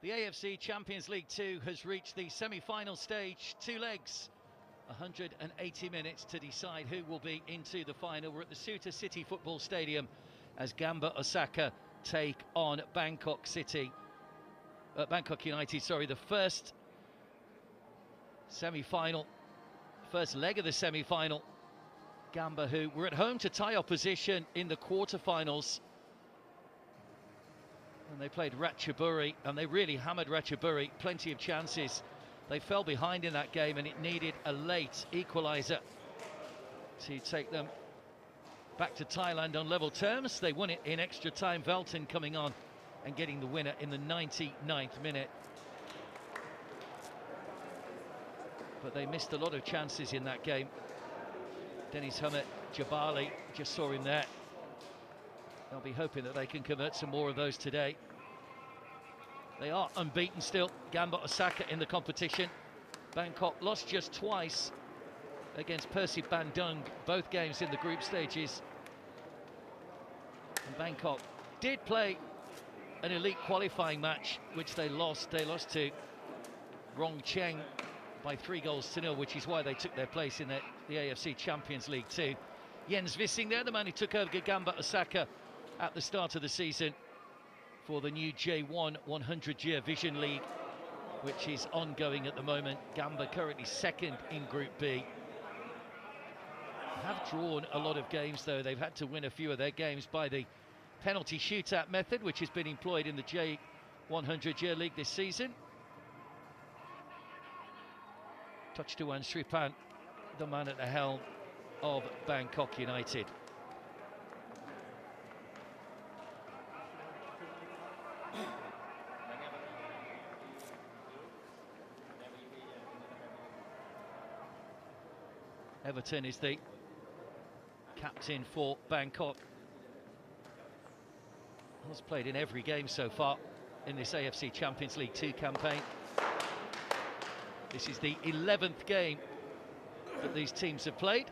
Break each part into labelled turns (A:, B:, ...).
A: The AFC Champions League 2 has reached the semi-final stage, 2 legs, 180 minutes to decide who will be into the final. We're at the Suta City Football Stadium as Gamba Osaka take on Bangkok United, the first semi-final, first leg of the semi-final. Gamba, who were at home to Thai opposition in the quarter-finals. And they played Ratchaburi, and they really hammered Ratchaburi, plenty of chances. They fell behind in that game, and it needed a late equaliser to take them back to Thailand on level terms. They won it in extra time, Velton coming on and getting the winner in the 99th minute. But they missed a lot of chances in that game. Dennis Hummet, Jabali, just saw him there. They'll be hoping that they can convert some more of those today. They are unbeaten still, Gamba Osaka in the competition. Bangkok lost just twice against Persib Bandung, both games in the group stages. And Bangkok did play an elite qualifying match, which they lost. They lost to Rongcheng by 3-0, which is why they took their place in the AFC Champions League 2. Jens Vissing there, the man who took over Gamba Osaka at the start of the season for the new J1 100-year Vision League, which is ongoing at the moment. Gamba currently second in Group B. Have drawn a lot of games, though. They've had to win a few of their games by the penalty shootout method, which has been employed in the J100-year League this season. Touchdown Sripan, the man at the helm of Bangkok United. Everton is the captain for Bangkok. Has played in every game so far in this AFC Champions League 2 campaign. This is the 11th game that these teams have played.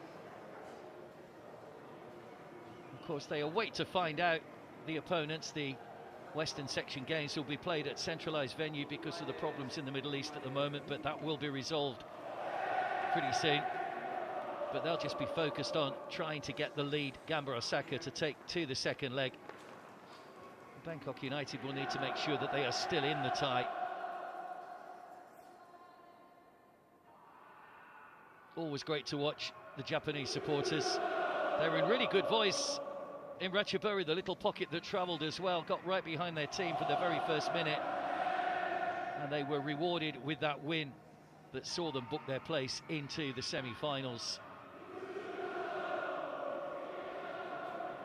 A: Of course, they await to find out the opponents. The Western Section games will be played at centralised venue because of the problems in the Middle East at the moment, but that will be resolved pretty soon. But they'll just be focused on trying to get the lead, Gamba Osaka, to take to the second leg. Bangkok United will need to make sure that they are still in the tie. Always great to watch the Japanese supporters. They were in really good voice in Ratchaburi, the little pocket that travelled as well, got right behind their team for the very first minute. And they were rewarded with that win that saw them book their place into the semi-finals.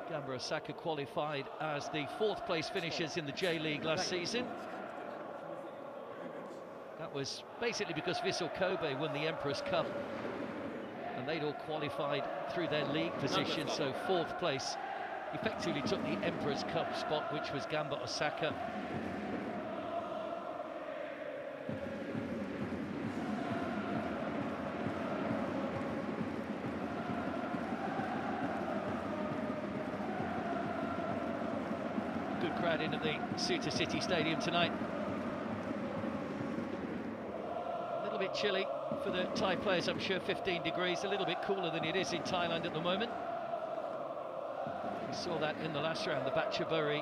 A: Gamba Osaka qualified as the 4th place finishers in the J-League last season. That was basically because Vissel Kobe won the Emperor's Cup, and they'd all qualified through their league position, so 4th place effectively took the Emperor's Cup spot, which was Gamba Osaka. Good crowd in at the Suta City Stadium tonight. A little bit chilly for the Thai players, I'm sure. 15 degrees, a little bit cooler than it is in Thailand at the moment. We saw that in the last round, the Ratchaburi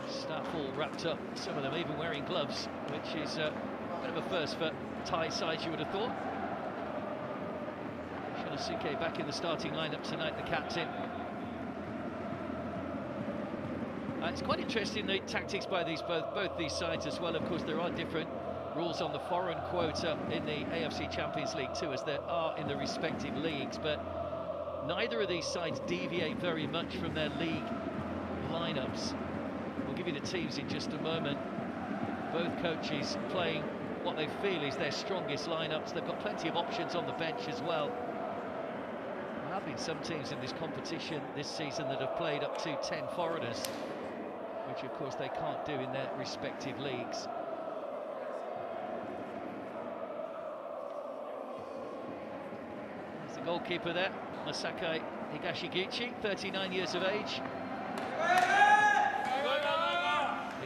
A: staff all wrapped up, some of them even wearing gloves, which is a bit of a first for Thai sides, you would have thought. Shinosuke back in the starting lineup tonight, the captain. It's quite interesting, the tactics by both these sides as well. Of course, there are different rules on the foreign quota in the AFC Champions League 2, as there are in the respective leagues, but neither of these sides deviate very much from their league lineups. We'll give you the teams in just a moment. Both coaches playing what they feel is their strongest lineups. They've got plenty of options on the bench as well. There have been some teams in this competition this season that have played up to 10 foreigners, which of course they can't do in their respective leagues. There's the goalkeeper there, Masaka Higashiguchi, 39 years of age.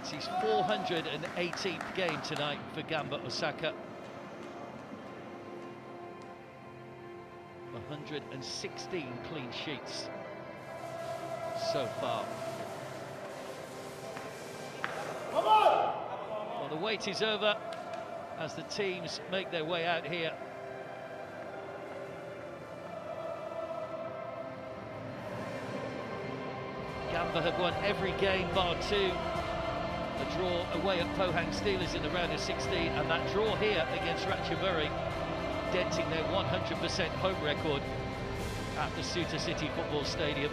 A: It's his 418th game tonight for Gamba Osaka. 116 clean sheets so far. Well, the wait is over as the teams make their way out here. Gamba have won every game bar two. A draw away at Pohang Steelers in the round of 16, and that draw here against Ratchaburi, denting their 100% home record at the Suta City Football Stadium.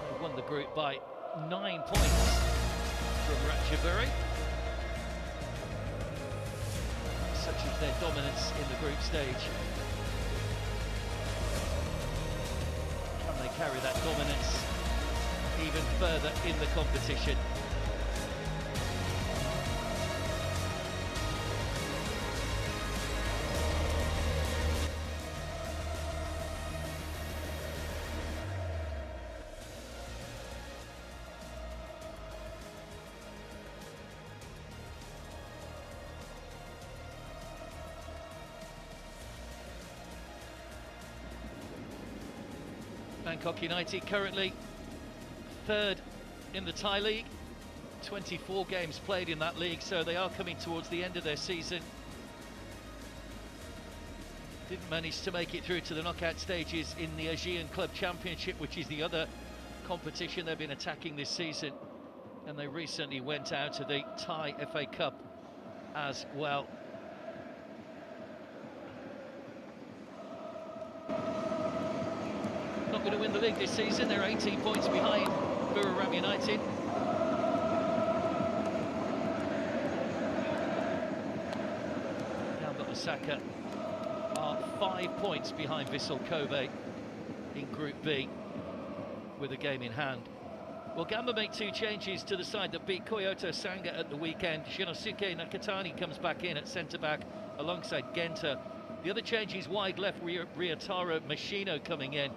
A: They won the group by 9 points from Ratchaburi. Such as their dominance in the group stage. Can they carry that dominance even further in the competition? Bangkok United currently third in the Thai League, 24 games played in that league, so they are coming towards the end of their season. Didn't manage to make it through to the knockout stages in the Asian Club Championship, which is the other competition they've been attacking this season, and they recently went out of the Thai FA Cup as well. Not going to win the league this season. They're 18 points behind Buildup United. Gamba Osaka are 5 points behind Vissel Kobe in Group B with a game in hand. Well, Gamba make 2 changes to the side that beat Kyoto Sanga at the weekend. Shinosuke Nakatani comes back in at centre-back alongside Genta. The other change is wide left, Ryotaro Machino coming in.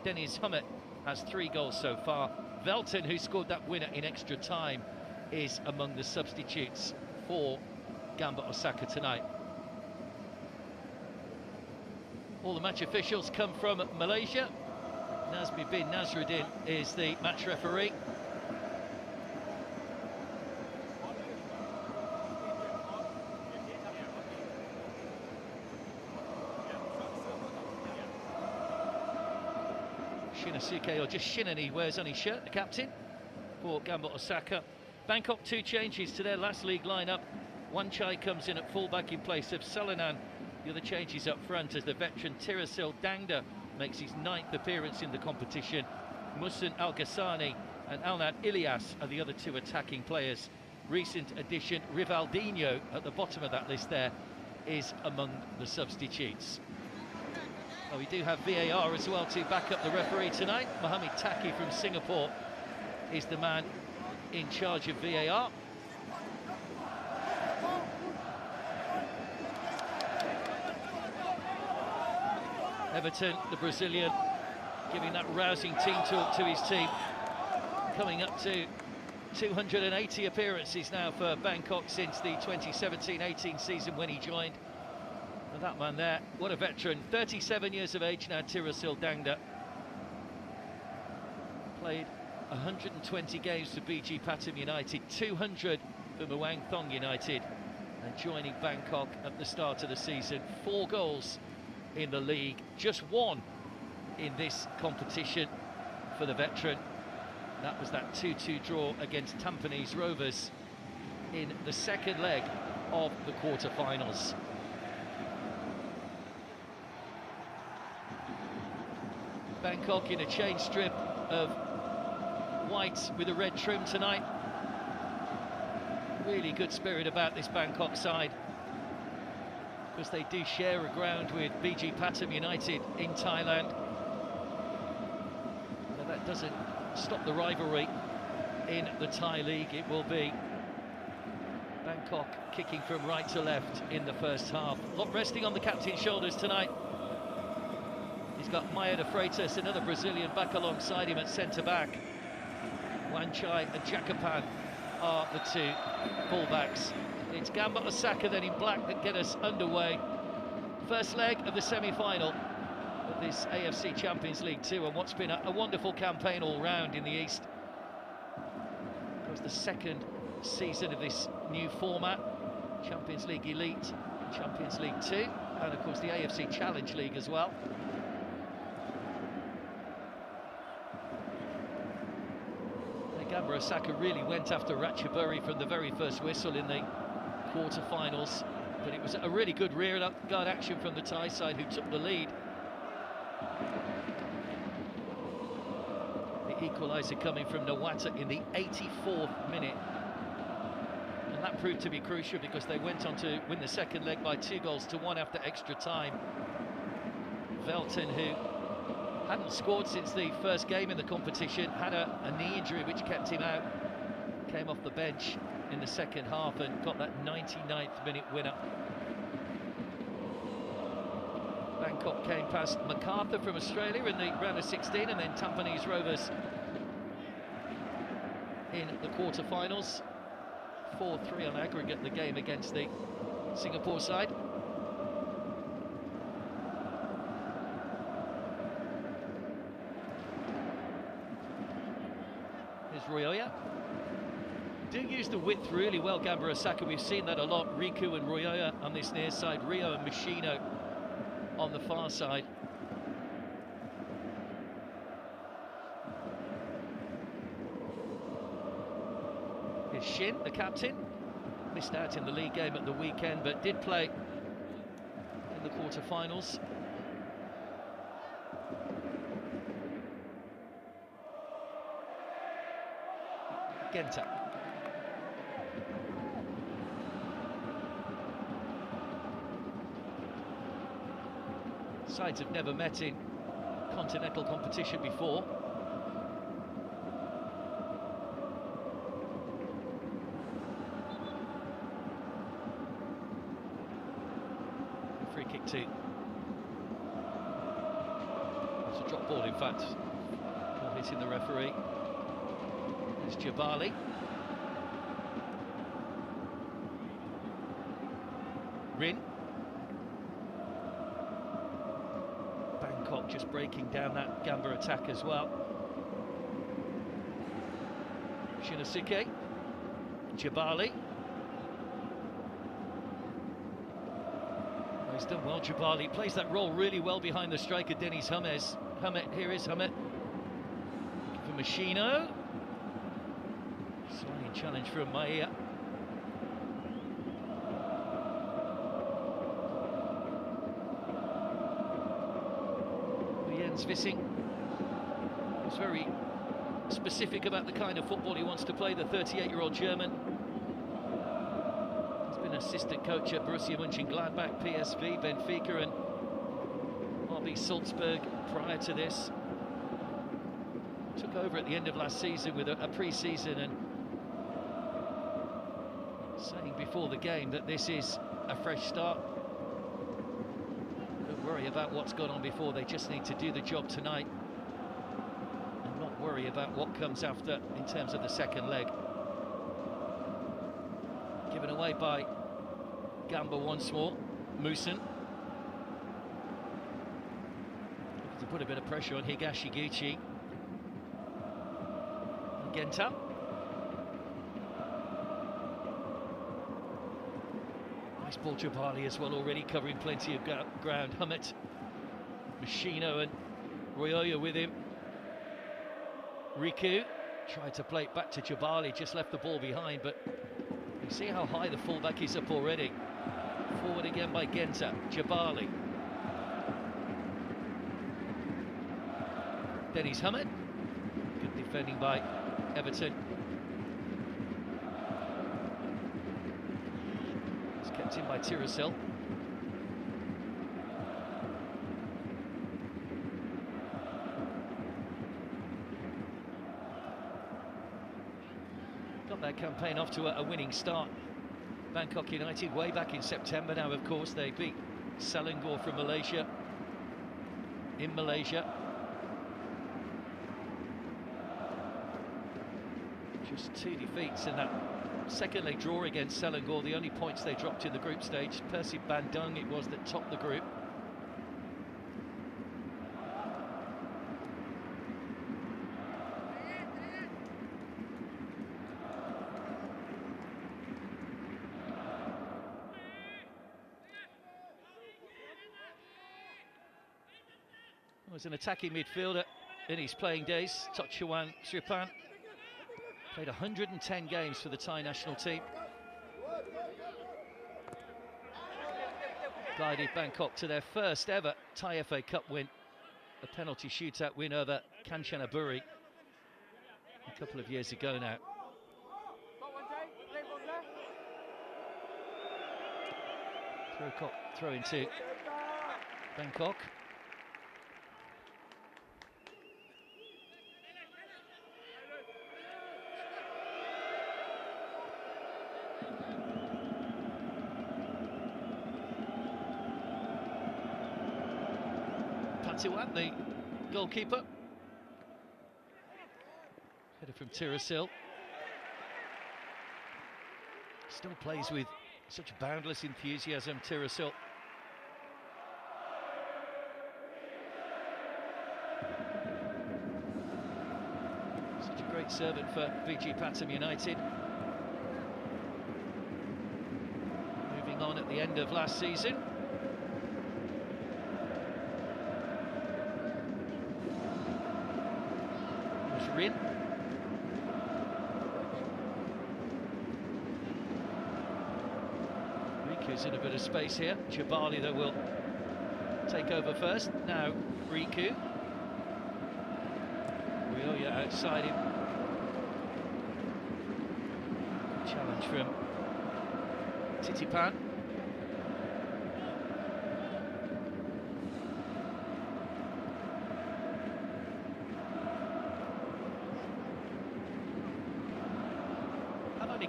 A: Dennis Hummet has 3 goals so far. Velton, who scored that winner in extra time, is among the substitutes for Gamba Osaka tonight. All the match officials come from Malaysia. Nazmi bin Nasruddin is the match referee. Shinosuke, or just Shinani, wears on his shirt, the captain for Gamba Osaka. Bangkok 2 changes to their last league lineup. Wanchai comes in at fullback in place of Salinan. The other changes up front as the veteran Tirasil Dangda makes his 9th appearance in the competition. Musin Al-Ghassani and Alnad Ilyas are the other 2 attacking players. Recent addition Rivaldinho at the bottom of that list there is among the substitutes. Oh, we do have VAR as well to back up the referee tonight. Mohamed Taki from Singapore is the man in charge of VAR. Everton, the Brazilian, giving that rousing team talk to his team. Coming up to 280 appearances now for Bangkok since the 2017-18 season when he joined. And that man there, what a veteran, 37 years of age now, Tirasil Dangda. Played 120 games for BG Pathum United, 200 for Muang Thong United, and joining Bangkok at the start of the season. 4 goals in the league, just 1 in this competition for the veteran. That was that 2-2 draw against Tampines Rovers in the second leg of the quarter-finals. Bangkok in a change strip of white with a red trim tonight. Really good spirit about this Bangkok side, because they do share a ground with BG Pathum United in Thailand. But that doesn't stop the rivalry in the Thai League. It will be Bangkok Bangkok kicking from right to left in the first half. A lot resting on the captain's shoulders tonight. He's got Maia de Freitas, another Brazilian, back alongside him at centre-back. Wanchai and Jacopan are the two full-backs. It's Gamba Osaka then in black that get us underway. First leg of the semi-final of this AFC Champions League 2, and what's been a wonderful campaign all round in the East. It was the second season of this new format, Champions League Elite, Champions League 2, and of course the AFC Challenge League as well. Gamba Osaka really went after Ratchaburi from the very first whistle in the quarter-finals, but it was a really good rear-guard action from the Thai side, who took the lead. The equaliser coming from Nawata in the 84th minute, and that proved to be crucial because they went on to win the second leg by 2-1 after extra time. Velton, who hadn't scored since the first game in the competition, had a knee injury which kept him out, came off the bench in the second half and got that 99th minute winner. Bangkok came past MacArthur from Australia in the round of 16, and then Tampines Rovers in the quarter-finals. 4-3 on aggregate the game against the Singapore side. Ryoya do use the width really well, Gamba Osaka. We've seen that a lot. Riku and Ryoya on this near side, Rio and Machino on the far side. Here's Shin, the captain. Missed out in the league game at the weekend, but did play in the quarter-finals. Genta. Sides have never met in continental competition before. Free kick too. It's a drop ball, in fact. Ball hitting the referee. There's Jabali. Rin. Bangkok just breaking down that Gamba attack as well. Shinosuke. Jabali. Oh, he's done well, Jabali. Plays that role really well behind the striker, Denis Humes. Here is Humet. For Machino. Sliding challenge from Maia. Jens Vissing is very specific about the kind of football he wants to play, the 38-year-old German. He's been assistant coach at Borussia Mönchengladbach, PSV, Benfica and RB Salzburg prior to this. Took over at the end of last season with a pre-season, and saying before the game that this is a fresh start. Don't worry about what's gone on before, they just need to do the job tonight and not worry about what comes after in terms of the second leg. Given away by Gamba once more. Musen. Looking to put a bit of pressure on Higashiguchi. Genta. Nice ball, Jabali as well, already covering plenty of ground. Humet, Machino and Ryoya with him. Riku tried to play it back to Jabali, just left the ball behind, but you see how high the fullback is up already. Forward again by Genta. Jabali. Denis Humet. Good defending by Everton. It's kept in by Tirasel. Got that campaign off to a winning start Bangkok United way back in September now, of course. They beat Selangor from Malaysia, in Malaysia. Just 2 defeats in that second leg draw against Selangor, the only points they dropped in the group stage. Persib Bandung it was that topped the group. Was an attacking midfielder in his playing days, Totchuan Sripan. Played 110 games for the Thai national team. Guided Bangkok to their first ever Thai FA Cup win, a penalty shootout win over Kanchanaburi a couple of years ago now. Throw into Bangkok. Patiwat, the goalkeeper. Header from Tirasil. Still plays with such boundless enthusiasm, Tirasil. Such a great servant for VG Pathum United. Moving on at the end of last season. Rin. Riku's in a bit of space here. Jabali, though, will take over first. Now Riku. Rioya outside him. Challenge from Titipan.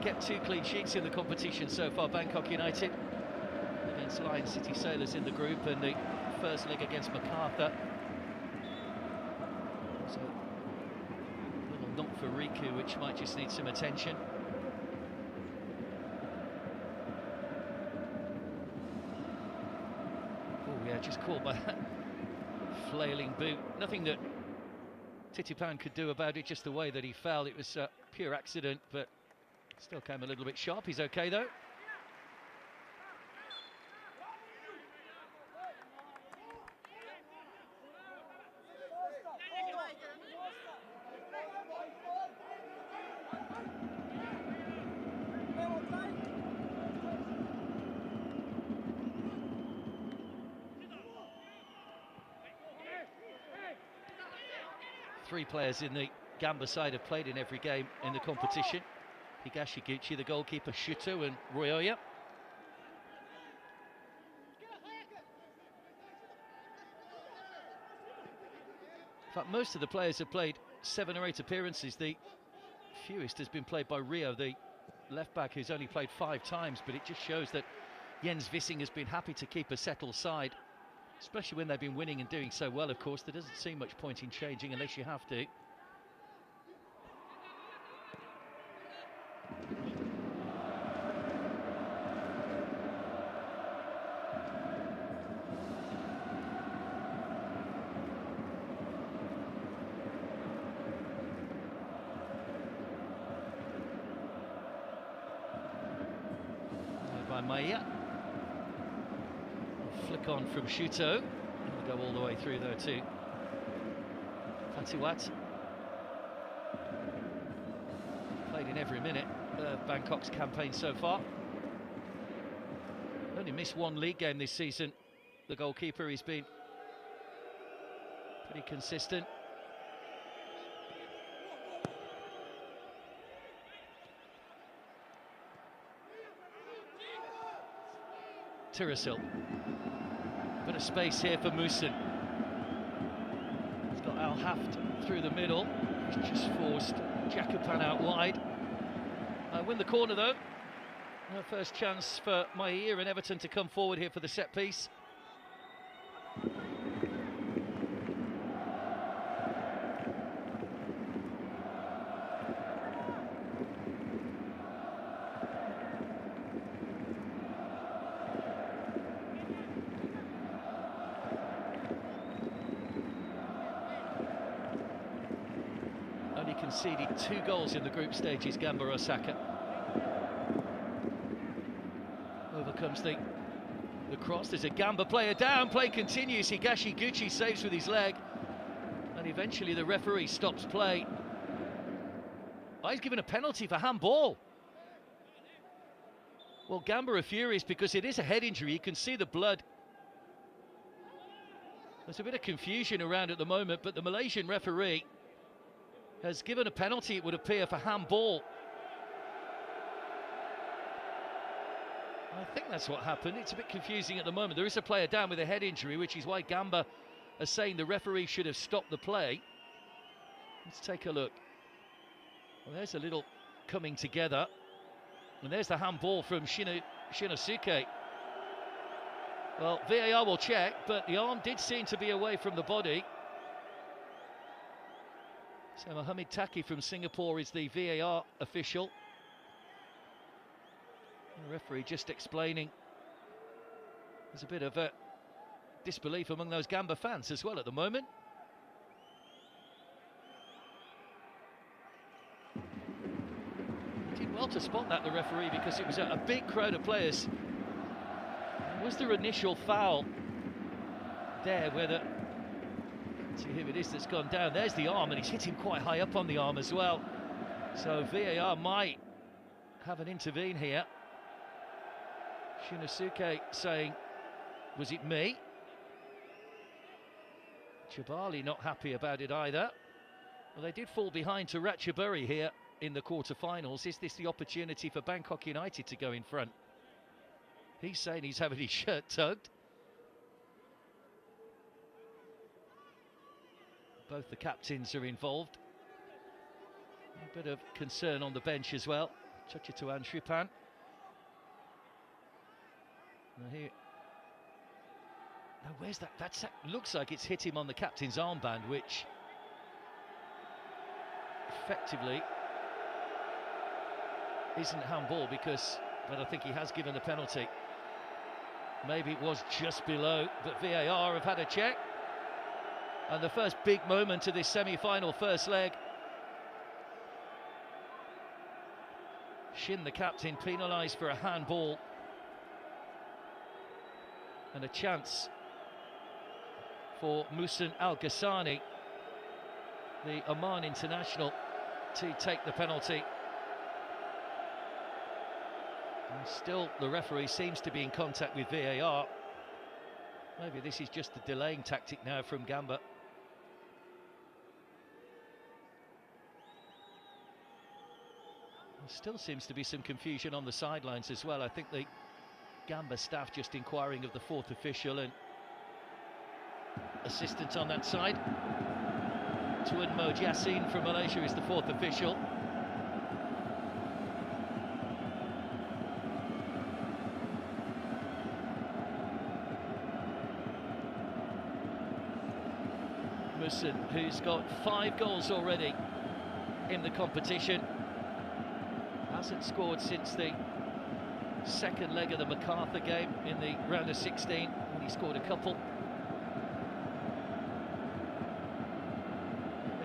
A: Kept 2 clean sheets in the competition so far, Bangkok United, against Lion City Sailors in the group, and the first leg against MacArthur. So a little knock for Riku, which might just need some attention. Oh yeah, just caught by that flailing boot. Nothing that Titipan could do about it, just the way that he fell. It was a pure accident, but still came a little bit sharp. He's okay though. Three players in the Gamba side have played in every game in the competition. Higashiguchi, the goalkeeper, Shuto and Ryoya. In fact, most of the players have played 7 or 8 appearances. The fewest has been played by Rio, the left-back, who's only played 5 times, but it just shows that Jens Vissing has been happy to keep a settled side, especially when they've been winning and doing so well, of course. There doesn't seem much point in changing unless you have to. By Maya. Flick on from Shuto. He'll go all the way through though to Patiwat. Played in every minute of Bangkok's campaign so far. Only missed 1 league game this season. The goalkeeper, he's been pretty consistent. Tirasil. Bit of space here for Musin. He's got Al Haft through the middle. He's just forced Jakupan out wide. Win the corner though. First chance for Maia and Everton to come forward here for the set piece. Only conceded 2 goals in the group stages, Gamba Osaka. Overcomes the cross. There's a Gamba player down. Play continues. Higashiguchi saves with his leg. And eventually the referee stops play. Oh, he's given a penalty for handball. Well, Gamba are furious because it is a head injury. You can see the blood. There's a bit of confusion around at the moment, but the Malaysian referee has given a penalty, it would appear, for handball. I think that's what happened. It's a bit confusing at the moment. There is a player down with a head injury, which is why Gamba are saying the referee should have stopped the play. Let's take a look. Well, there's a little coming together. And there's the handball from Shinosuke. Well, VAR will check, but the arm did seem to be away from the body. So Mohamed Taki from Singapore is the VAR official. The referee just explaining. There's a bit of disbelief among those Gamba fans as well at the moment. He did well to spot that, the referee, because it was a big crowd of players. Was there initial foul there where the... See who it is that's gone down. There's the arm, and he's hit him quite high up on the arm as well. So VAR might have an intervene here. Shinosuke saying, was it me? Jabali not happy about it either. Well, they did fall behind to Ratchaburi here in the quarter-finals. Is this the opportunity for Bangkok United to go in front? He's saying he's having his shirt tugged. Both the captains are involved. A bit of concern on the bench as well. Chachituan Shripan. Now where's that? That looks like it's hit him on the captain's armband, which effectively isn't handball but I think he has given the penalty. Maybe it was just below, but VAR have had a check. And the first big moment of this semi-final first leg. Shin, the captain, penalised for a handball. And a chance for Muhsin Al Ghassani, the Oman international, to take the penalty. And still the referee seems to be in contact with VAR. Maybe this is just the delaying tactic now from Gamba. There still seems to be some confusion on the sidelines as well. I think the Gamba staff just inquiring of the fourth official and assistant on that side. Tuan Moj Yassin from Malaysia is the fourth official. Muhsin, who's got 5 goals already in the competition, hasn't scored since the second leg of the MacArthur game in the round of 16 when he scored a couple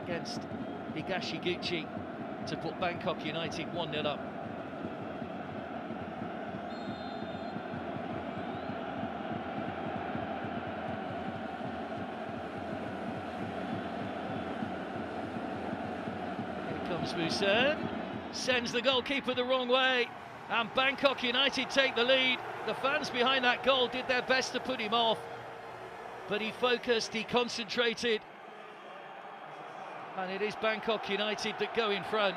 A: against Higashiguchi to put Bangkok United 1-0 up. Here comes Muhsin, sends the goalkeeper the wrong way. And Bangkok United take the lead. The fans behind that goal did their best to put him off. But he focused, he concentrated. And it is Bangkok United that go in front.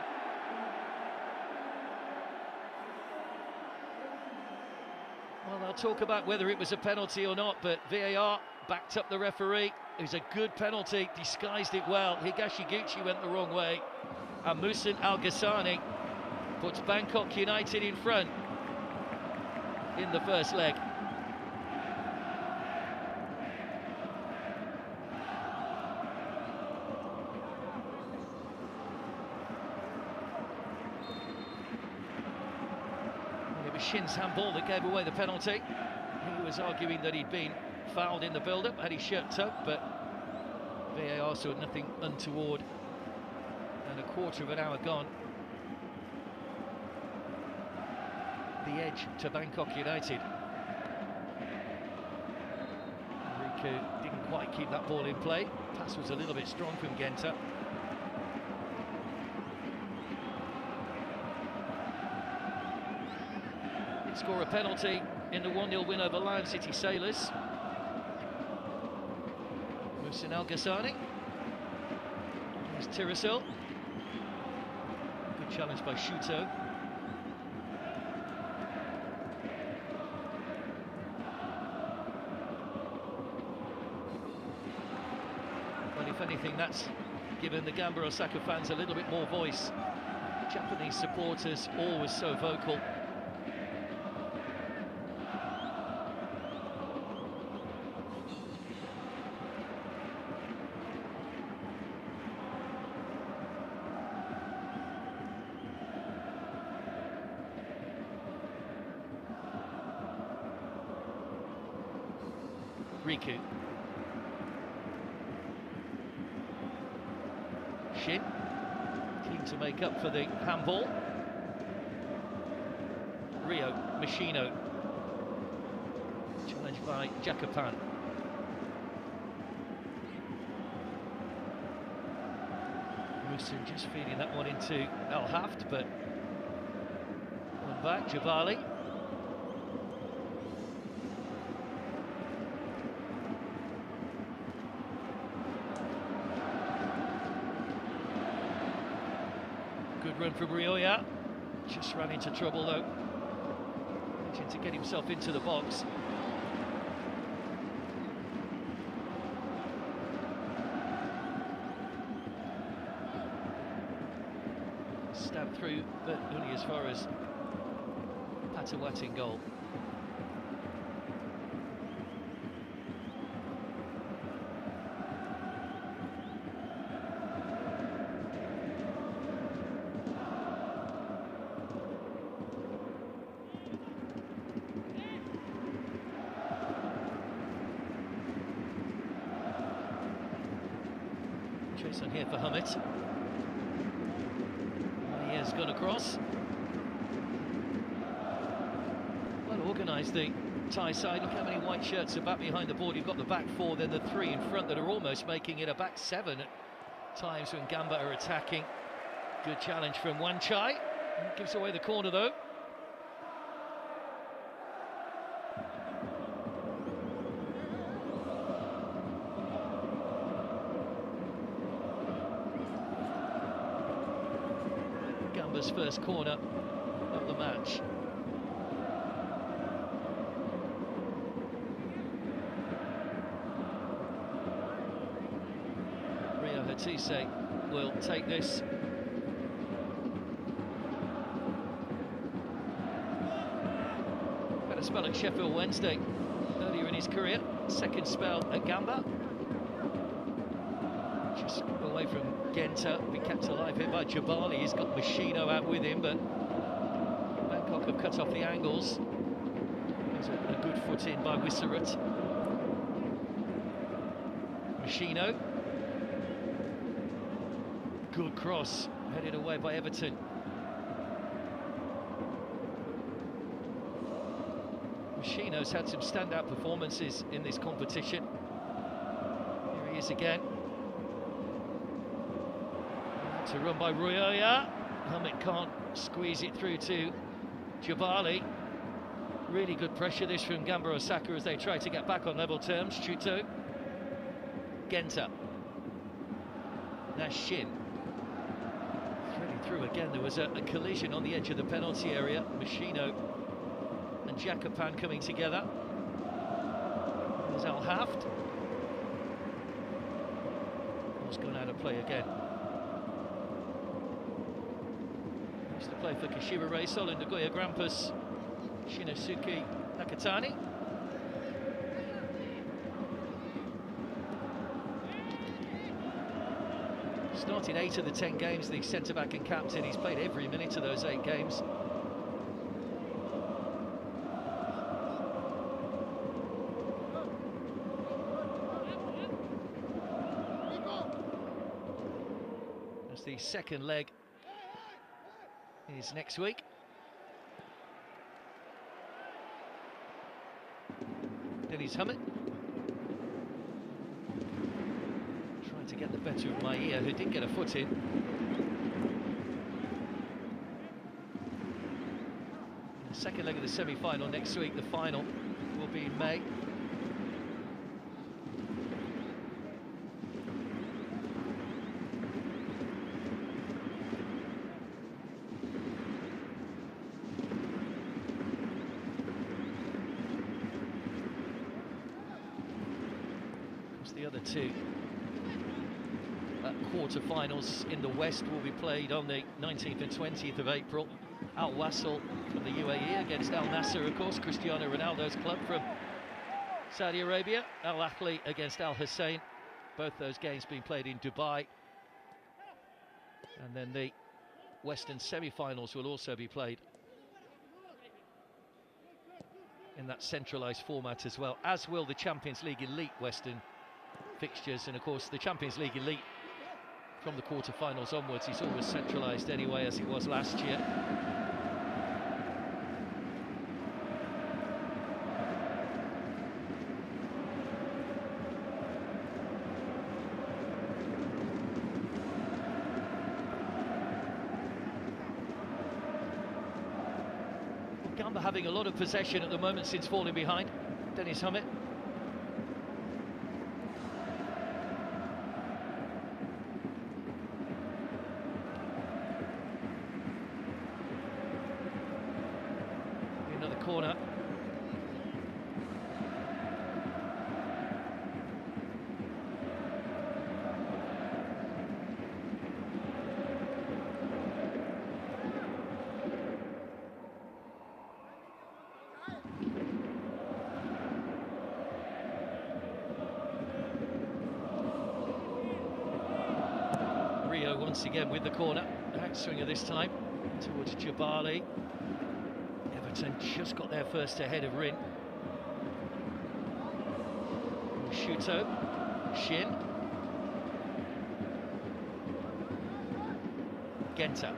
A: Well, they'll talk about whether it was a penalty or not, but VAR backed up the referee. It was a good penalty, disguised it well. Higashiguchi went the wrong way. And Muhsin Al Ghassani puts Bangkok United in front. in the first leg. Well, it was Shin's handball that gave away the penalty. He was arguing that he'd been fouled in the build-up, had his shirt tucked, but VAR saw nothing untoward. And a quarter of an hour gone. The edge to Bangkok United. Riku didn't quite keep that ball in play. Pass was a little bit strong from Genta. He'd score a penalty in the 1-0 win over Lion City Sailors. Muhsin Al Ghassani. There's Tirasil. Good challenge by Shuto. Well, if anything, that's given the Gamba Osaka fans a little bit more voice. Japanese supporters always so vocal. Riku. Shin, keen to make up for the handball. Rio, Machino. Challenged by Jakapan. Muhsin just feeding that one into Al Haft, but one back, Javali. Good run from Rioja, just ran into trouble though, managing to get himself into the box. Stabbed through, but only as far as Patawat in goal. Chase on here for Hummett. He has gone across. Well organised, the Thai side. Look how many white shirts are back behind the board. You've got the back four, then the three in front that are almost making it a back seven at times when Gamba are attacking. Good challenge from Wanchai. Gives away the corner though. Gamba's first corner of the match. Rio Hatise will take this. Had a spell at Sheffield Wednesday earlier in his career. Second spell at Gamba. Just away from Genta, be kept alive here by Jabali. He's got Machino out with him, but Bangkok have cut off the angles. There's a good foot in by Wissarat. Machino. Good cross, headed away by Everton. Machino's had some standout performances in this competition. Here he is again. To run by Rioja. Helmet can't squeeze it through to Jabali. Really good pressure this from Gamba Osaka as they try to get back on level terms. Chuto. Genta. Now Shin. Threading through again. There was a collision on the edge of the penalty area. Machino and Jakapan coming together. There's Al Haft. Ball's gone out of play again. To play for Kashiwa Reysol and Nagoya Grampus. Shinosuke Nakatani. Started 8 of the 10 games, the centre-back and captain. He's played every minute of those 8 games. As the second leg is next week. Dennis Hummett trying to get the better of Maia, who did get a foot in. The second leg of the semi-final next week. The final will be in May. The other two quarter-finals in the West will be played on the 19th and 20th of April. Al Wasl from the UAE against Al Nassr, of course, Cristiano Ronaldo's club from Saudi Arabia. Al Ahly against Al Hussein. Both those games being played in Dubai. And then the Western semi-finals will also be played in that centralised format as well, as will the Champions League Elite Western fixtures. And of course the Champions League Elite from the quarter-finals onwards is always centralised anyway, as it was last year. Gamba having a lot of possession at the moment since falling behind. Dennis Hummett. Another corner. Rio once again with the corner. Outswinger this time towards Jabali. Everton just got there first ahead of Rin. Shuto, Shin, Genta.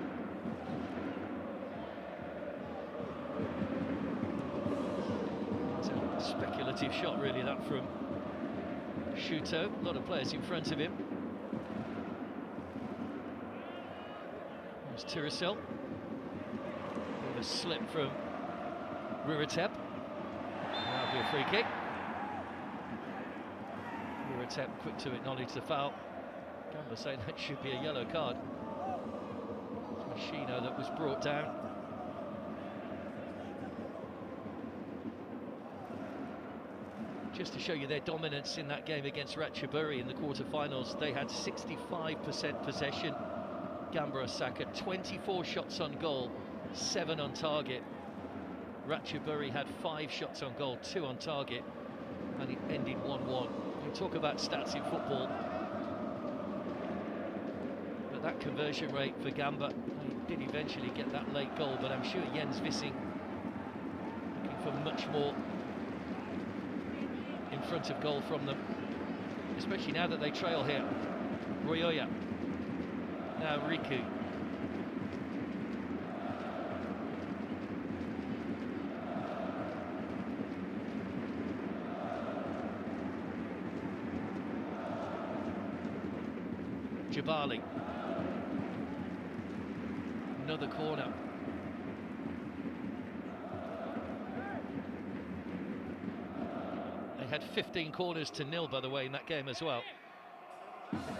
A: It's a speculative shot really, that from Shuto. A lot of players in front of him. There's Tirasel. With a slip from Ruratep. That'll be a free kick. Ruratep quick to acknowledge the foul. Gamba saying that should be a yellow card. Machino that was brought down. Just to show you their dominance in that game against Ratchaburi in the quarter-finals, they had 65% possession. Gamba Osaka, 24 shots on goal, 7 on target. Ratchaburi had 5 shots on goal, 2 on target, and it ended 1-1. You talk about stats in football, but that conversion rate for Gamba, he did eventually get that late goal, but I'm sure Jens Vissing looking for much more in front of goal from them, especially now that they trail here. Royoya, now Riku. Jabali. Another corner. They had 15 corners to 0, by the way, in that game as well.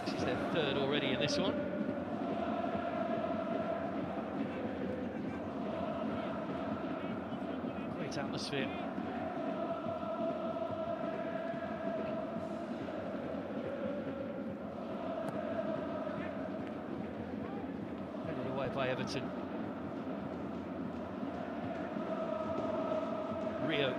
A: This is their 3rd already in this one. Great atmosphere. By Everton. Rio.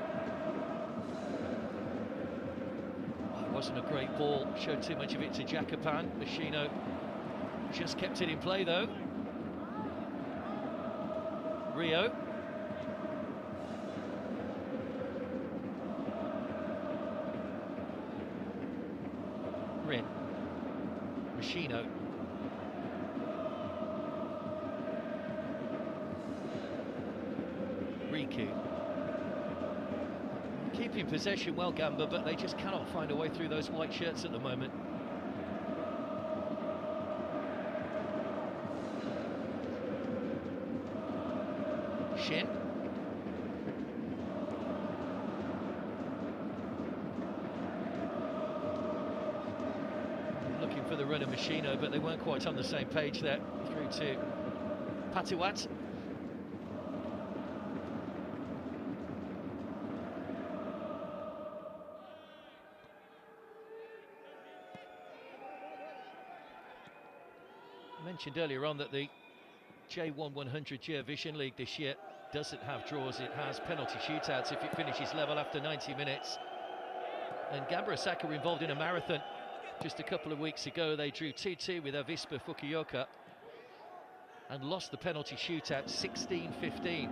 A: Wasn't a great ball, showed too much of it to Jakapan. Machino just kept it in play though. Rio. Rin. Machino. Riku. Keeping possession well, Gamba, but they just cannot find a way through those white shirts at the moment. Shin. Looking for the run of Machino, but they weren't quite on the same page there. Through to Patiwat. Mentioned earlier on that the J1 100 Year Vision League this year doesn't have draws, it has penalty shootouts if it finishes level after 90 minutes. And Gamba Osaka were involved in a marathon just a couple of weeks ago. They drew 2-2 with Avispa Fukuoka and lost the penalty shootout 16-15.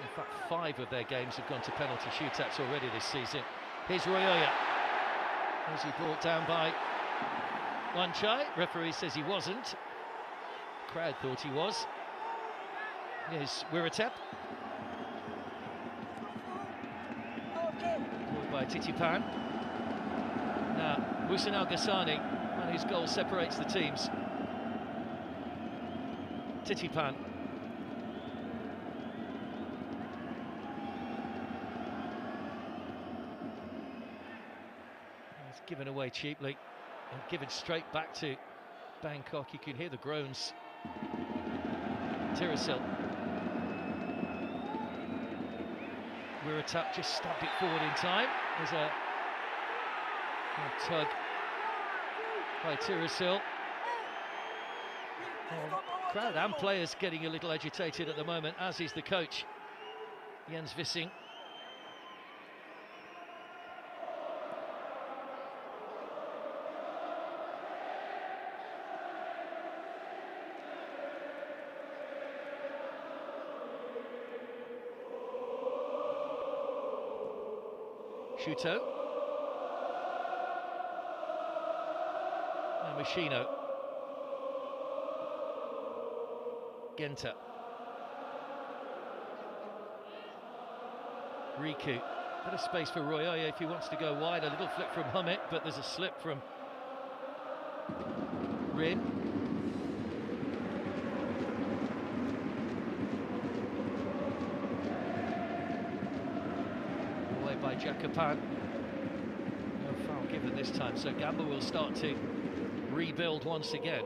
A: In fact, 5 of their games have gone to penalty shootouts already this season. Here's Royoya. Was he brought down by Wanchai? Referee says he wasn't. Crowd thought he was. Here's Wiratep. Ball by Titipan. Now, Musan Al-Ghassani, and his goal separates the teams. Titipan. Given away cheaply and given straight back to Bangkok. You can hear the groans. Tirasil. Wiratap just stabbed it forward in time. There's a tug by Tirasil. Crowd and players getting a little agitated at the moment, as is the coach, Jens Vissing. Shuto. Now Machino. Genta. Riku. Bit of space for Royoya if he wants to go wide. A little flip from Hummit, but there's a slip from Rin. By Jakapan. No foul given this time, so Gamba will start to rebuild once again.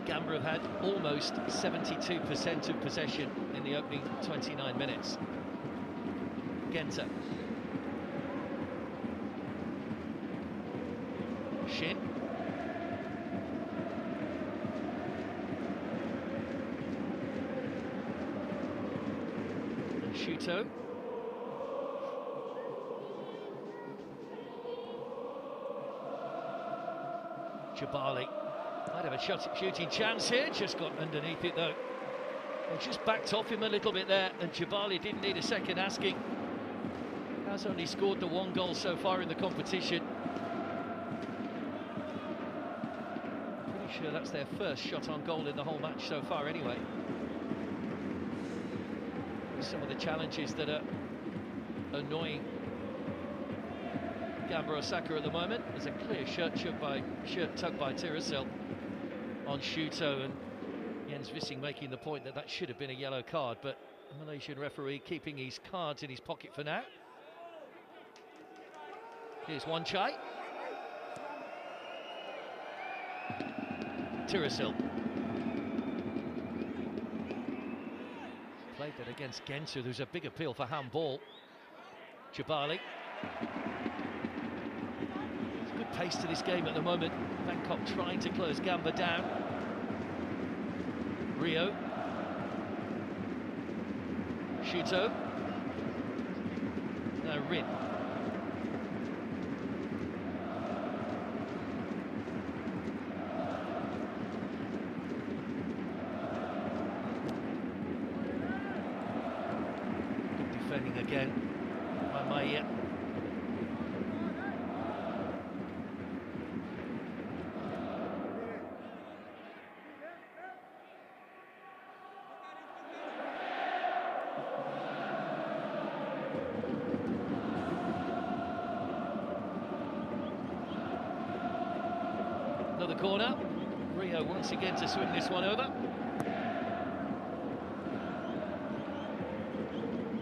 A: Gamba have had almost 72% of possession in the opening 29 minutes. Genta. Shin. And Shuto. Jabali. Might have a shooting chance here, just got underneath it though. They just backed off him a little bit there, and Jabali didn't need a second asking. Has only scored the 1 goal so far in the competition. Pretty sure that's their first shot on goal in the whole match so far anyway. Some of the challenges that are annoying Gamba Osaka at the moment. There's a clear shirt tugged by Tirasil on Shuto, and Jens Vissing making the point that that should have been a yellow card, but the Malaysian referee keeping his cards in his pocket for now. Here's Wanchai. Tirasil. Played that against Gensu. There's a big appeal for handball. Jabali. There's good pace to this game at the moment. Bangkok trying to close Gamba down. Rio. Shuto. Now Rin. Good defending again by Maya. Another corner. Rio once again to swing this one over.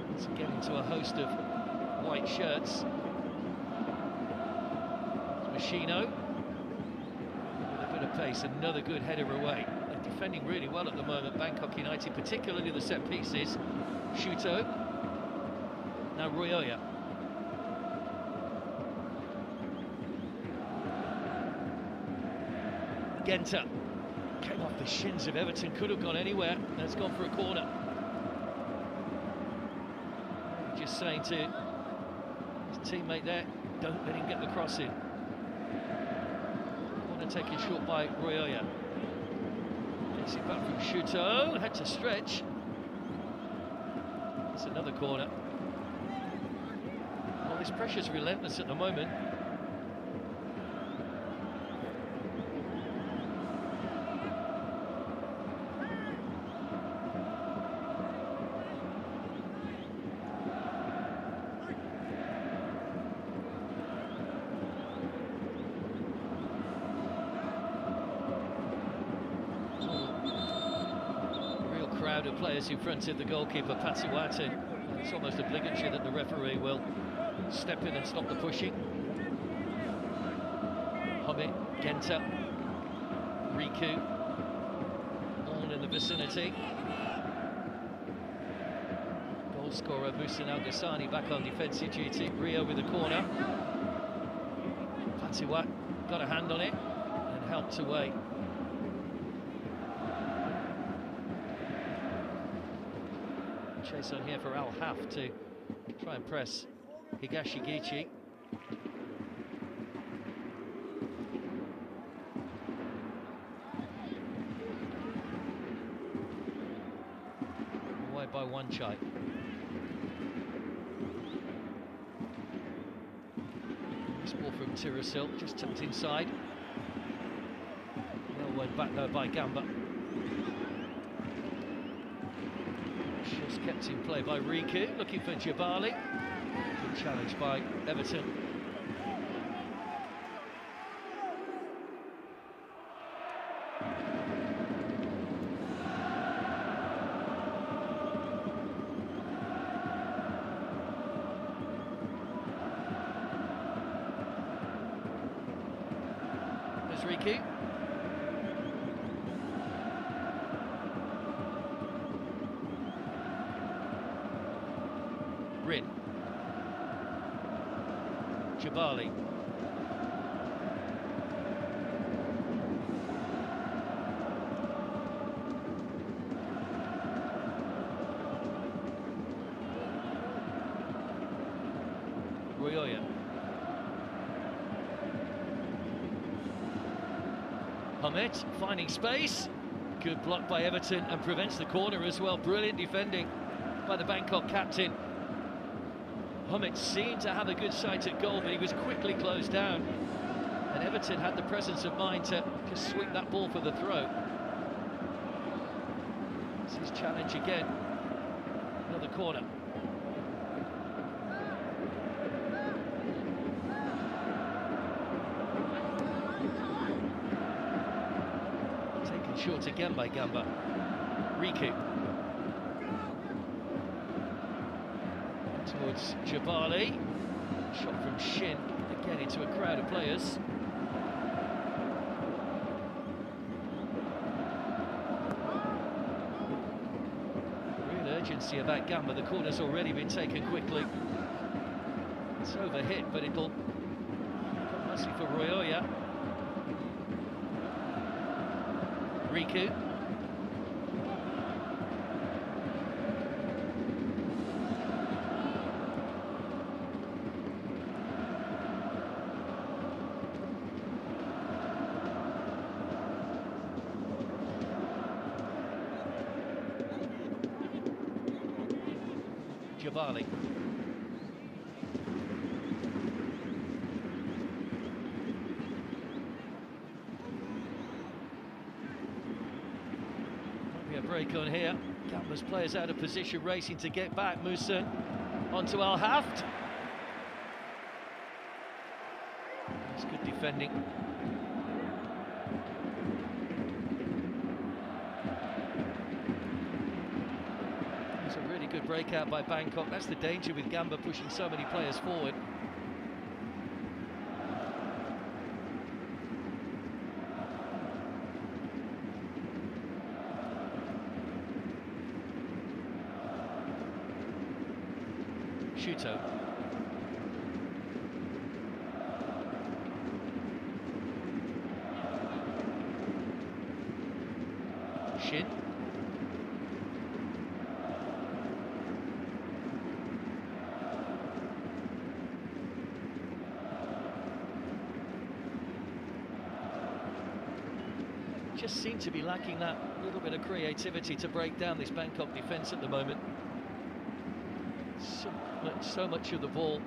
A: Once again into a host of white shirts. Machino with a bit of pace, another good header away. They're defending really well at the moment, Bangkok United, particularly the set pieces. Shuto. Now Ryoya. Genta came off the shins of Everton, could have gone anywhere, and has gone for a corner. Just saying to his teammate there, don't let him get the cross in. Want to take it short by Ryoya. Gets it back from Shuto, had to stretch. It's another corner. Well, this pressure's relentless at the moment. Crowd of players in front of the goalkeeper, Patsiwatu. It's almost obligatory that the referee will step in and stop the pushing. Hobbit, Genta, Riku, all in the vicinity. Goal scorer Musa Al-Ghassani back on defensive duty. Rio with the corner. Patsiwat got a hand on it and helped away. Chase on here for Al-Haf to try and press Higashigichi. Away by Wanchai. This ball from Tirasil, just tucked inside. Well went back though by Gamba. Just kept in play by Riku, looking for Jabali. Good challenge by Everton. There's Riku. Rin. Jabali. Ryoya. Hamet finding space. Good block by Everton and prevents the corner as well. Brilliant defending by the Bangkok captain. Hamet seemed to have a good sight at goal, but he was quickly closed down. And Everton had the presence of mind to just swing that ball for the throw. It's his challenge again. Another corner. Taken short again by Gamba. Riku. Towards Jabali. Shot from Shin. Again, crowd of players. Real urgency about Gamba. The corner's already been taken quickly. It's overhit, but it'll come nicely for Royoya. Riku. Jabali. Might be a break on here. Gamba's players out of position, racing to get back. Musa onto Al Haft. It's good defending. It's a really good breakout by Bangkok. That's the danger with Gamba pushing so many players forward. Shuto. Shin. Just seem to be lacking that little bit of creativity to break down this Bangkok defence at the moment. So much of the ball,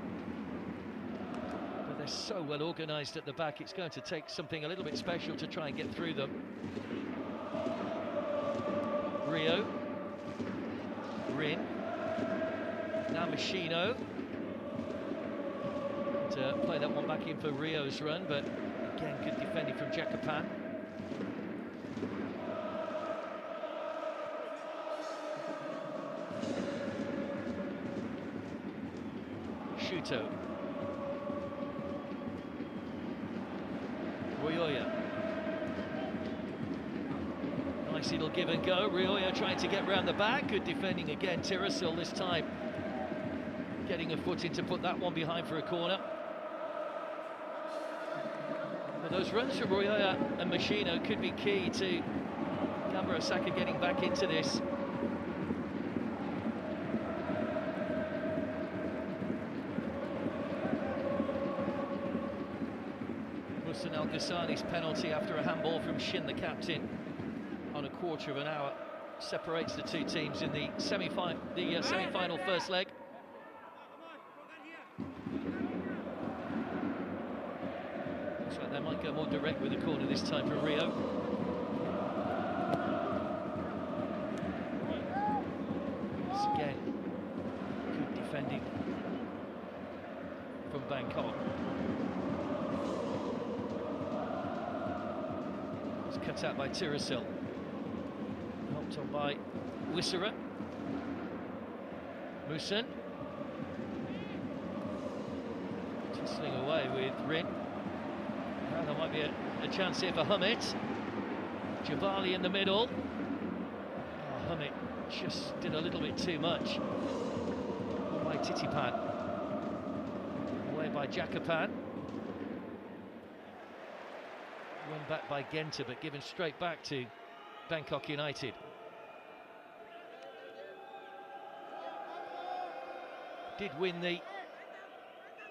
A: but they're so well organised at the back. It's going to take something a little bit special to try and get through them. Rio, Rin, now Machino. To play that one back in for Rio's run, but again, good defending from Jakapan. Shuto. Royoya. Nice little give and go. Royoya trying to get round the back. Good defending again. Tirasil this time getting a foot in to put that one behind for a corner. But those runs from Royoya and Machino could be key to Gamba Osaka getting back into this. Al-Ghassani's penalty after a handball from Shin, the captain, on a quarter of an hour, separates the two teams in the semi-final first leg. Looks like they might go more direct with the corner this time for Rio. Once again, good defending from Bangkok. Cut out by Tirasil, helped on by Wissera. Musin tussling away with Rin. Now there might be a chance here for Hummit. Jabali in the middle. Oh, Hummit just did a little bit too much. By Titipan, away by Jakapan. Won back by Genta, but given straight back to Bangkok United. Did win the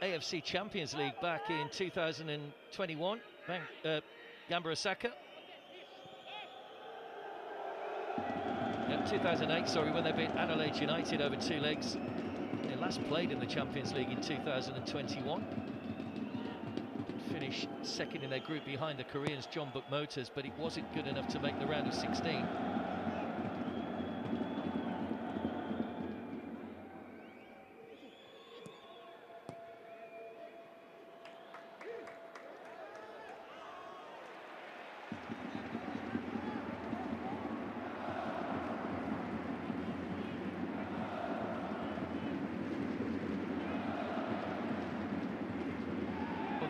A: AFC Champions League back in 2021, Gamba Osaka. 2008, sorry, when they beat Adelaide United over 2 legs. They last played in the Champions League in 2021. Finished second in their group behind the Koreans, John Book Motors, but it wasn't good enough to make the round of 16.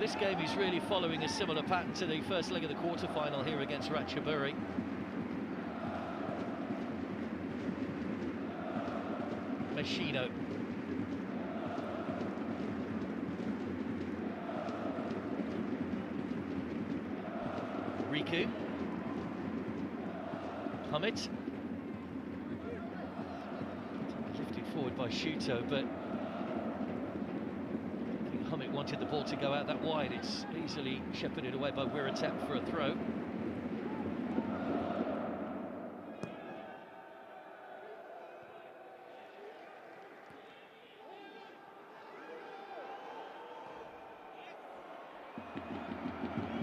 A: this game is really following a similar pattern to the first leg of the quarter-final here against Ratchaburi. Machino. Riku. Hummit. Lifted forward by Shuto, but I think Hummit wanted the ball to go out that wide. It's easily shepherded away by Wiratep for a throw.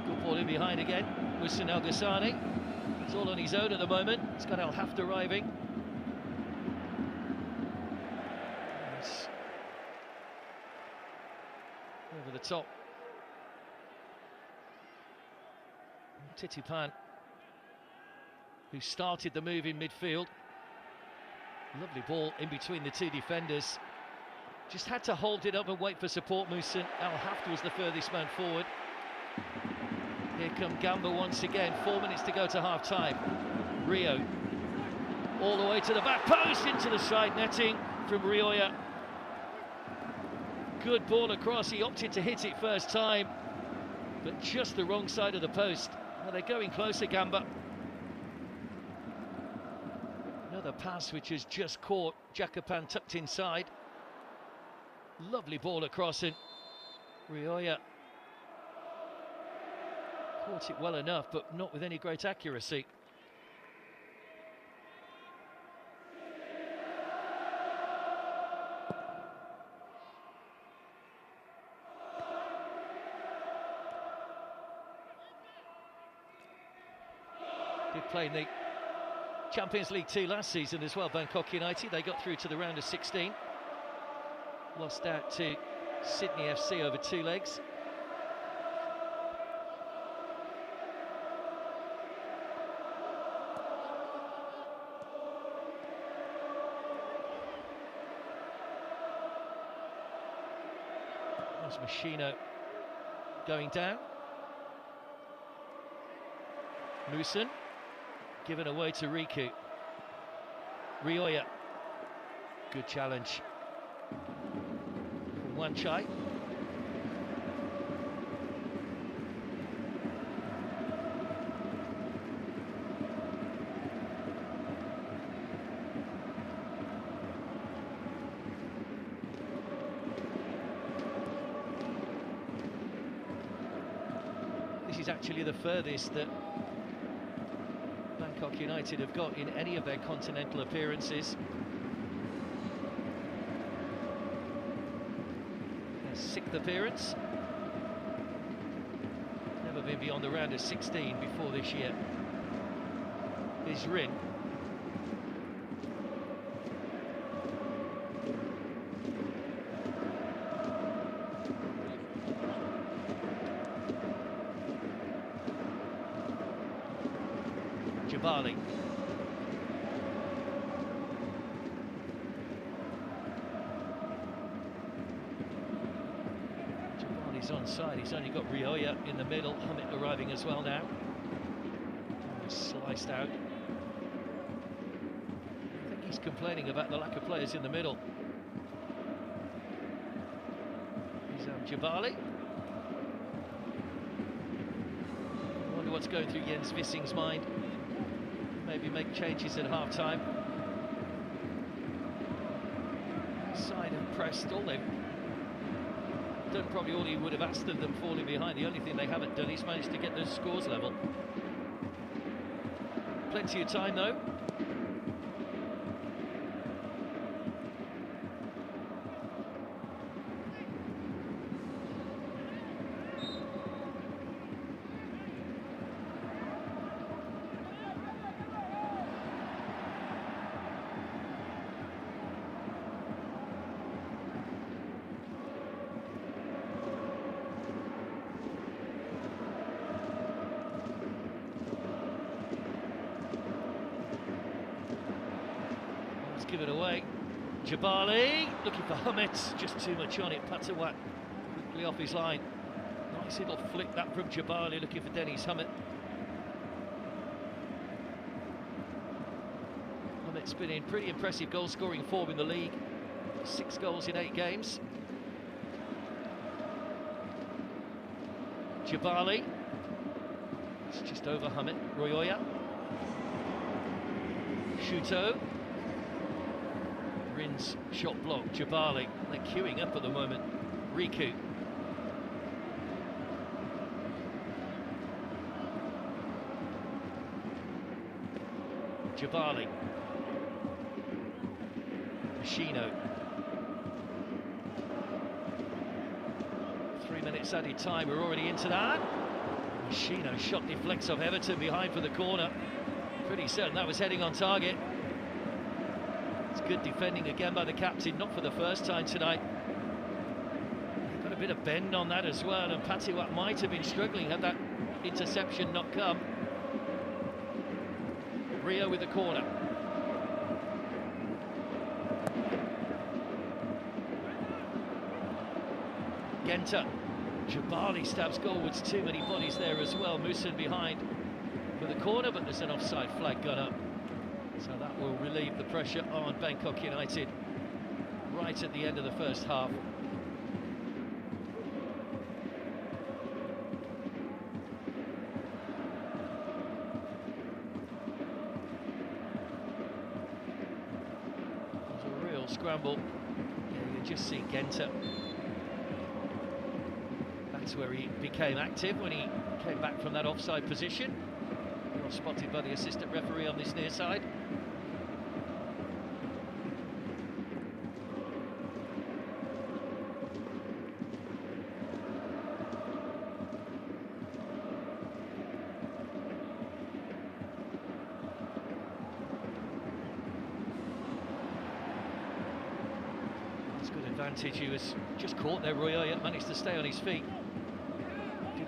A: Good ball in behind again. Musin El Ghassani. It's all on his own at the moment. He's got Al Haft arriving. It's over the top. Titipan, who started the move in midfield. Lovely ball in between the two defenders. Just had to hold it up and wait for support. Musin Al Haft was the furthest man forward. Here come Gamba once again, 4 minutes to go to half-time. Rio, all the way to the back post, into the side netting from Rioja. Good ball across, he opted to hit it first time, but just the wrong side of the post. Well, they're going closer, Gamba. Another pass which has just caught Jacopan tucked inside. Lovely ball across, and Rioja caught it well enough, but not with any great accuracy. Did play in the Champions League 2 last season as well, Bangkok United. They got through to the round of 16. Lost out to Sydney FC over 2 legs. Machino going down. Musin given away to Riku. Rioja, good challenge from Wanchai. This is actually the furthest that Bangkok United have got in any of their continental appearances. Their 6th appearance. Never been beyond the round of 16 before this year. Here's Rin. Jabali. Jabali's onside, he's only got Rioja in the middle, Hummit arriving as well now. Sliced out. I think he's complaining about the lack of players in the middle. Here's Jabali. I wonder what's going through Jens Vissing's mind. Maybe make changes at half-time. Side have pressed all they've done, probably all he would have asked of them falling behind. The only thing they haven't done is managed to get those scores level. Plenty of time though. Give it away. Jabali looking for Hummit, just too much on it. Patawat quickly off his line. Not It'll flick that from Jabali, looking for Dennis Hummett. Hummett's been in pretty impressive goal-scoring form in the league. 6 goals in 8 games. Jabali. It's just over Hummett. Royoya. Shuto. Rin's shot block. Jabali. They're queuing up at the moment. Riku. Jabali. Machino. 3 minutes added time, we're already into that. Machino shot deflects off Everton behind for the corner. Pretty certain that was heading on target. It's good defending again by the captain, not for the first time tonight. Got a bit of bend on that as well, and Patiwat might have been struggling had that interception not come. Rio with the corner. Genta. Jabali stabs goalwards, too many bodies there as well. Musin behind for the corner, but there's an offside flag gone up. So that will relieve the pressure on Bangkok United right at the end of the first half. There's a real scramble. Yeah, you just see Genta. That's where he became active when he came back from that offside position. Well spotted by the assistant referee on this near side. That's good advantage. He was just caught there. Royoya managed to stay on his feet.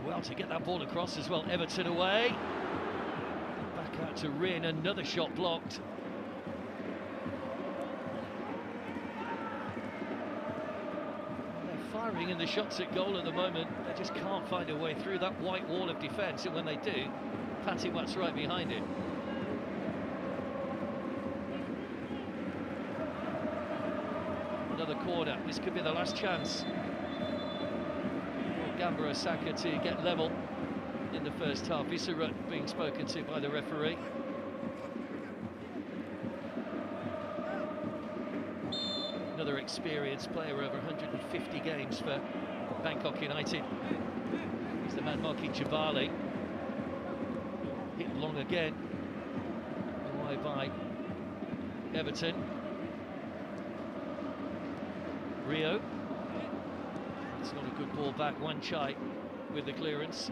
A: Well to get that ball across as well. Everton away. Back out to Rin, another shot blocked. They're firing in the shots at goal at the moment. They just can't find a way through that white wall of defence, and when they do, Patiwat's right behind it. Another corner. This could be the last chance. Gamba Osaka to get level in the first half. Isarut being spoken to by the referee. Another experienced player, over 150 games for Bangkok United. He's the man marking Jabali. Hit long again. Away by Everton. Rio. It's not a good ball back. One Chai with the clearance.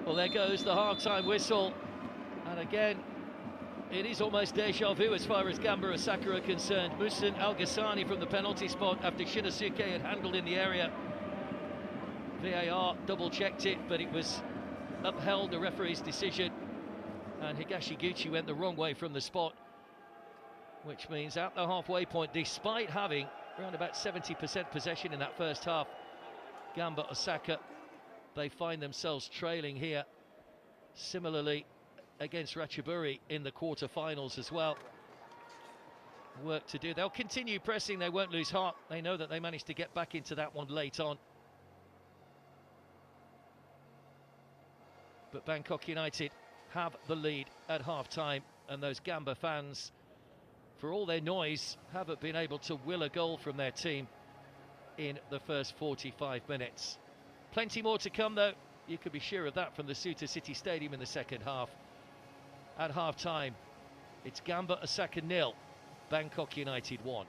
A: Well, there goes the half-time whistle. And again, it is almost deja vu as far as Gamba Osaka are concerned. Musin Al-Ghassani from the penalty spot after Shinosuke had handled in the area. VAR double-checked it, but it was upheld, the referee's decision. And Higashiguchi went the wrong way from the spot, which means at the halfway point, despite having around about 70% possession in that first half, Gamba Osaka, they find themselves trailing here. Similarly against Ratchaburi in the quarter-finals as well. Work to do. They'll continue pressing, they won't lose heart. They know that they managed to get back into that one late on. But Bangkok United have the lead at half-time, and those Gamba fans, for all their noise, haven't been able to will a goal from their team in the first 45 minutes. Plenty more to come, though. You could be sure of that from the Suta City Stadium in the second half. At half-time, it's Gamba Osaka 0, Bangkok United 1.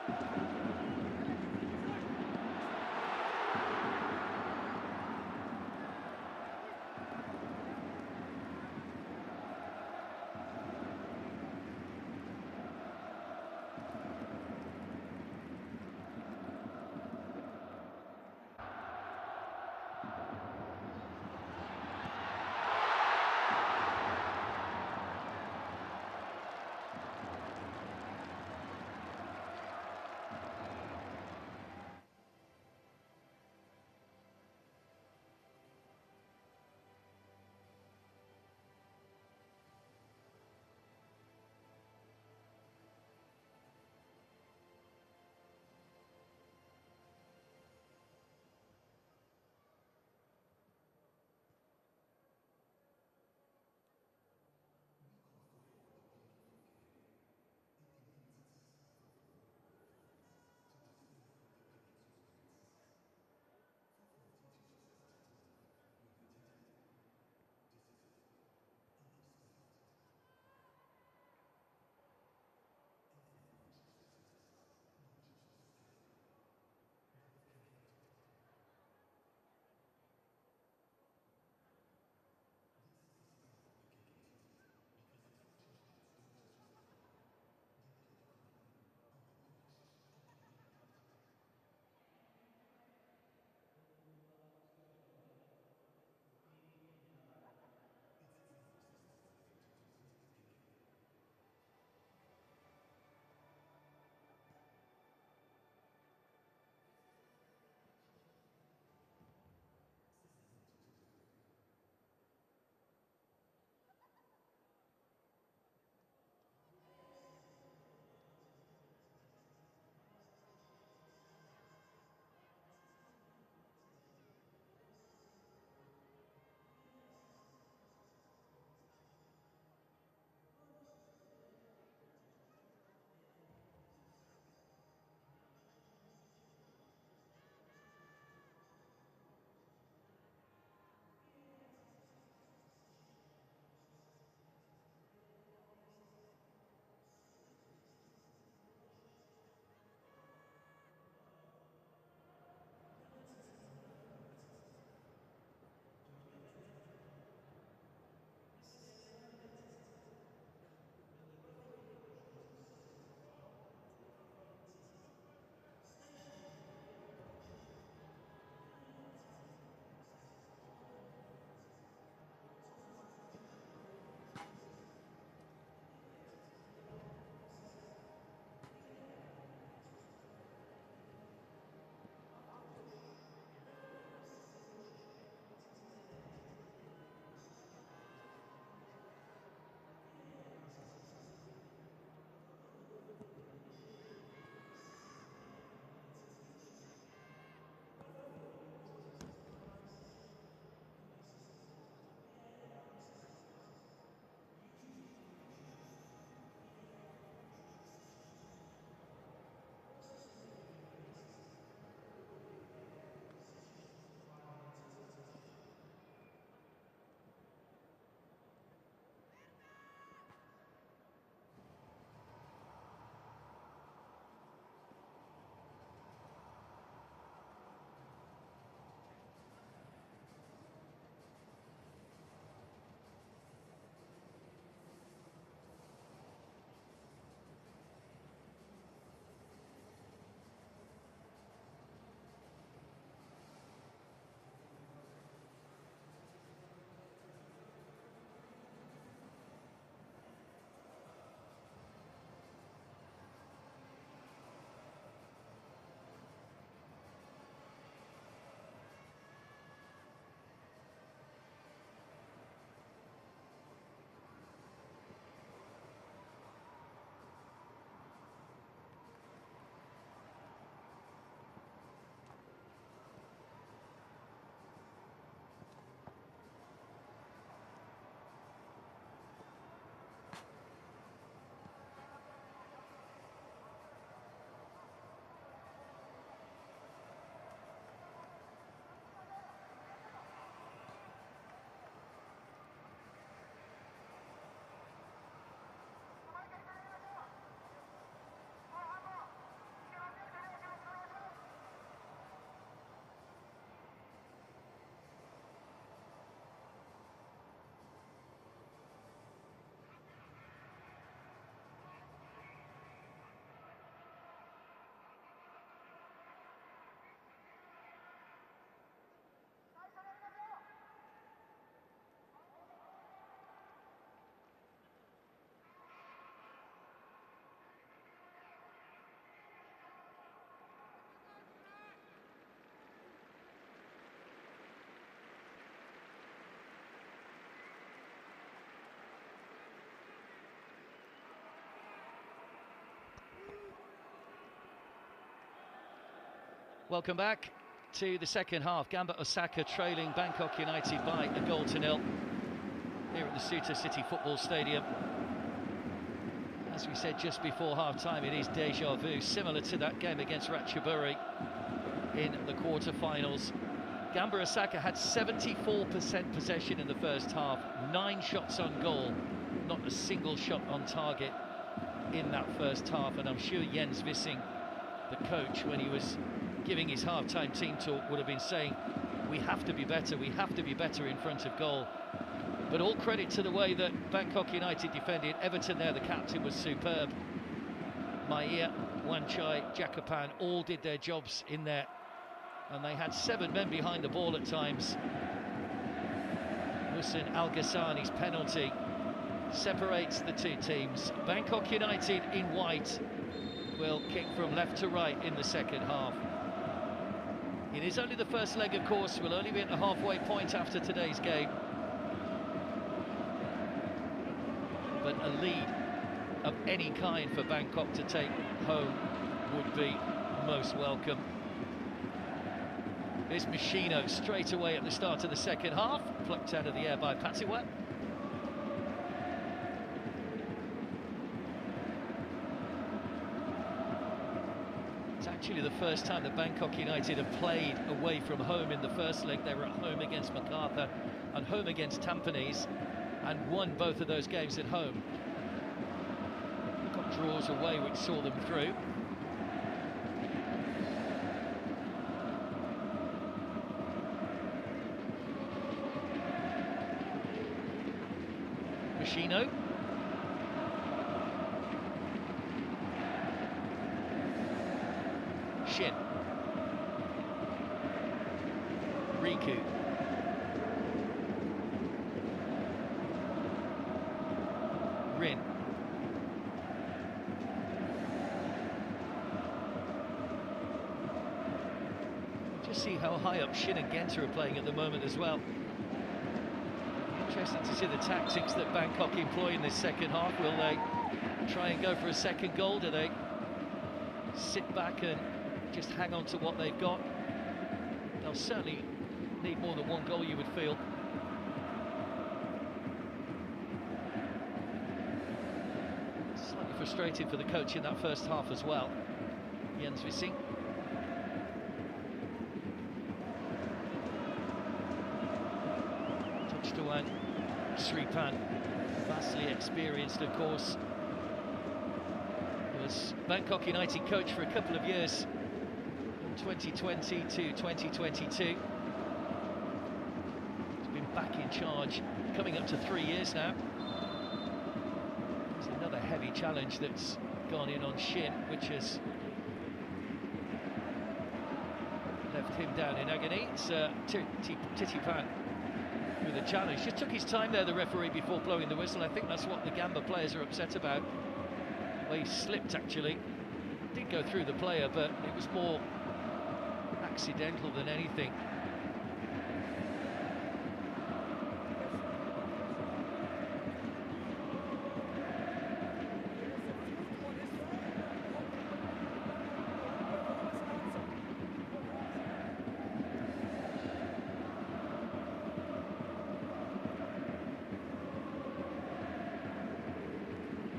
B: you
A: Welcome back to the second half. Gamba Osaka trailing Bangkok United by a 0-0 here at the Suta City Football Stadium. As we said just before half-time, it is deja vu, similar to that game against Ratchaburi in the quarter-finals. Gamba Osaka had 74% possession in the first half, 9 shots on goal, not a single shot on target in that first half. And I'm sure Jens Vissing, the coach, when he was giving his half-time team talk, would have been saying, we have to be better in front of goal. But all credit to the way that Bangkok United defended. Everton there, the captain, was superb. Maia, Wanchai, Jakapan all did their jobs in there. And they had 7 men behind the ball at times. Hussein Al Ghassani's penalty separates the two teams. Bangkok United in white will kick from left to right in the second half. It is only the first leg, of course. We'll only be at the halfway point after today's game. But a lead of any kind for Bangkok to take home would be most welcome. This Machino straight away at the start of the second half, plucked out of the air by Patiwa. It's actually the first time that Bangkok United have played away from home in the first leg. They were at home against MacArthur and home against Tampines, and won both of those games at home. Got draws away which saw them through. Machino. Shin. Riku. Rin. Just see how high up Shin and Genta are playing at the moment as well. Interesting to see the tactics that Bangkok employ in this second half. Will they try and go for a second goal? Do they sit back and just hang on to what they've got? They'll certainly need more than one goal, you would feel. Slightly frustrated for the coach in that first half as well, Jens Vissing. Touchdown, Sripan, vastly experienced, of course. He was Bangkok United coach for a couple of years, from 2020 to 2022. He's been back in charge, coming up to 3 years now. There's another heavy challenge that's gone in on Shin, which has left him down in agony. It's Titipan with a challenge. Just took his time there, the referee, before blowing the whistle. I think that's what the Gamba players are upset about. Well, he slipped, actually. Did go through the player, but it was more accidental than anything.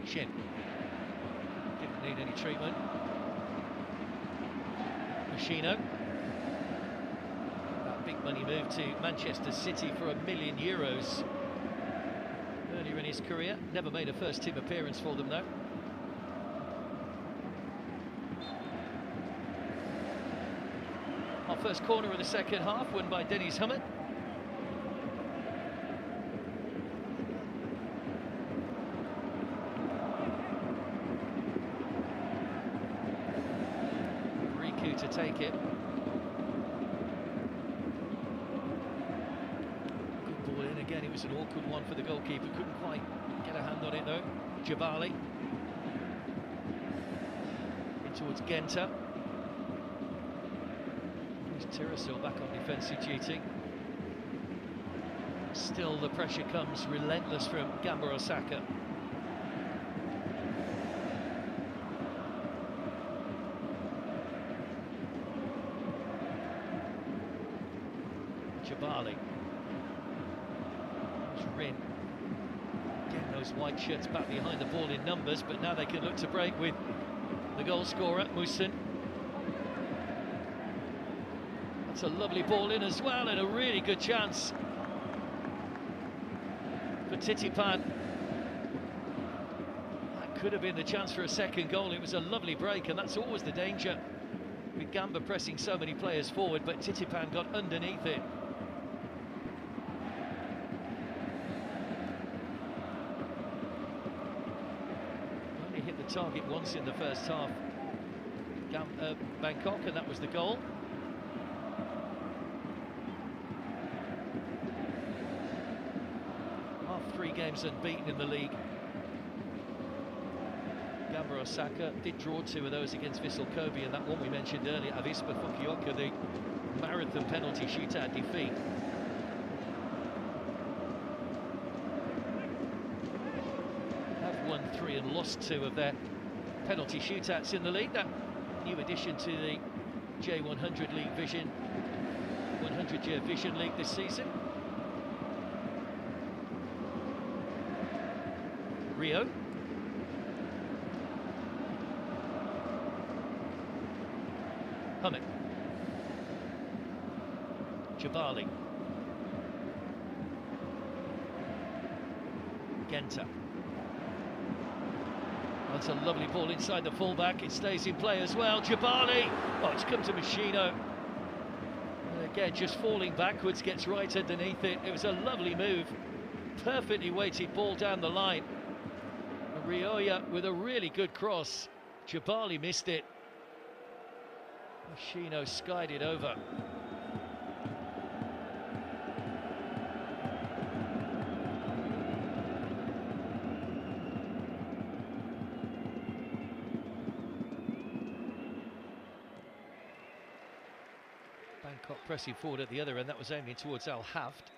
A: Shin didn't need any treatment. Machino. That big money move to Manchester City for €1 million earlier in his career. Never made a first team appearance for them though. Our first corner of the second half, won by Dennis Hummert. To take it. Good ball in again. It was an awkward one for the goalkeeper. Couldn't quite get a hand on it though. Jabali in towards Genta. There's Tirasil back on defensive duty. Still the pressure comes relentless from Gamba Osaka. Jabali. There's Rin. Again, those white shirts back behind the ball in numbers, but now they can look to break with the goal scorer, Musin. That's a lovely ball in as well, and a really good chance for Titipan. That could have been the chance for a second goal. It was a lovely break, and that's always the danger with Gamba pressing so many players forward, but Titipan got underneath it. Only hit the target once in the first half, Bangkok, and that was the goal. Half 3 games unbeaten in the league. Gamba Osaka did draw 2 of those against Vissel Kobe, and that one we mentioned earlier, Avispa Fukuoka, the marathon penalty shootout defeat. Have won 3 and lost 2 of their penalty shootouts in the league. That new addition to the J100 League Vision, 100-year Vision League this season. Rio. Hummett. Jabali. Genta. That's a lovely ball inside the fullback. It stays in play as well. Jabali. Oh, it's come to Machino. And again, just falling backwards, gets right underneath it. It was a lovely move. Perfectly weighted ball down the line. Rioja with a really good cross. Jabali missed it. Machino skied it over. Bangkok pressing forward at the other end. That was aiming towards Al Haft.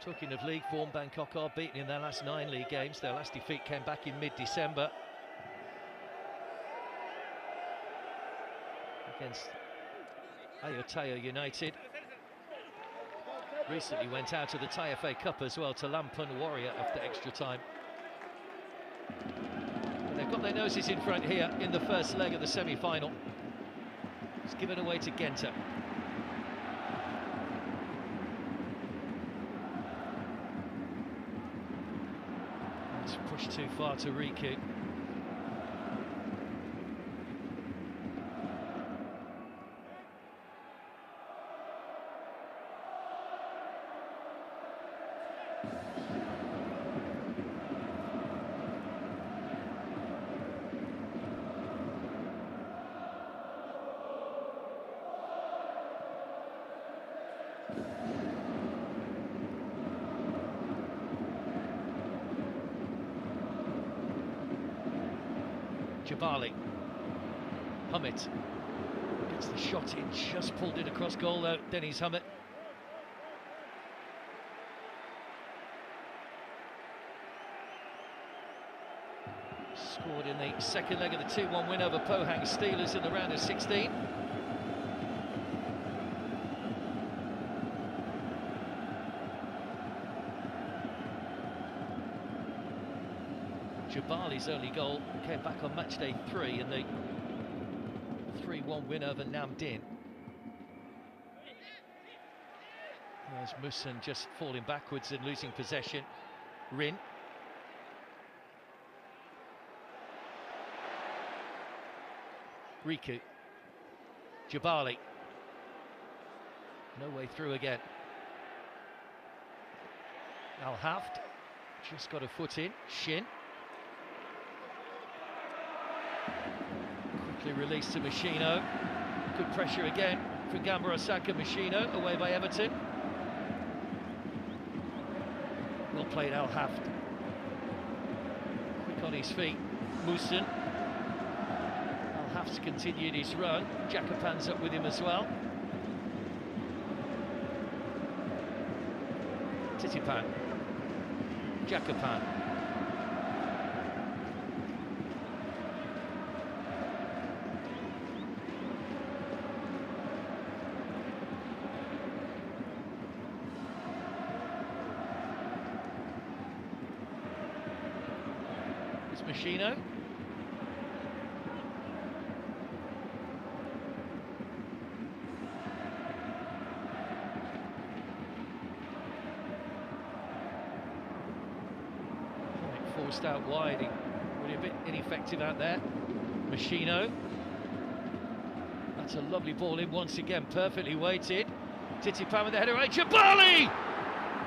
A: Talking of league form, Bangkok are beaten in their last 9 league games. Their last defeat came back in mid-December against Ayutthaya United. Recently went out of the Thai FA Cup as well to Lampun Warrior after extra time. But they've got their noses in front here in the first leg of the semi-final. It's given away to Genta. Pushed too far to Riku. Jabali. Hummett gets the shot in, just pulled it across goal though, Dennis Hummett. Scored in the second leg of the 2-1 win over Pohang Steelers in the round of 16. Jabali's only goal came back on match day 3 in the 3-1 win over Nam Dinh. There's Musin just falling backwards and losing possession. Rin. Riku. Jabali. No way through again. Al Haft just got a foot in. Shin. Quickly released to Machino. Good pressure again for Gamba Osaka. Machino away by Everton. Well played, Al Haft. Quick on his feet. Musin. Al Haft's continued his run. Jakapan's up with him as well. Titipan. Jakapan. Machino. Forced out wide, really a bit ineffective out there. Machino. That's a lovely ball in once again, perfectly weighted. Titipan with the header away. Jabali!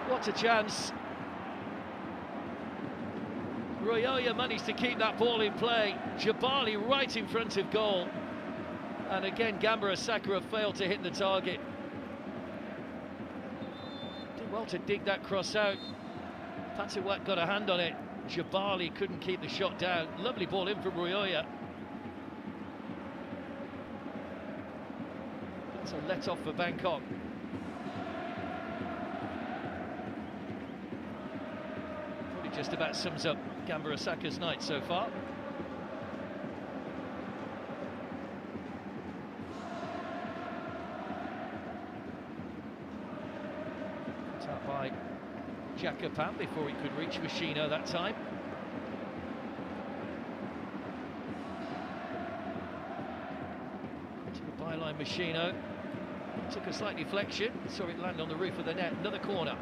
A: What a chance. Royoya managed to keep that ball in play. Jabali right in front of goal. And again, Gamba Osaka have failed to hit the target. Did well to dig that cross out. Patiwak got a hand on it. Jabali couldn't keep the shot down. Lovely ball in from Royoya. That's a let-off for Bangkok. Probably just about sums up Gamba Osaka's night so far. Put out by Jacopan before he could reach Machino that time. To the byline, Machino. Took a slight deflection, saw it land on the roof of the net. Another corner.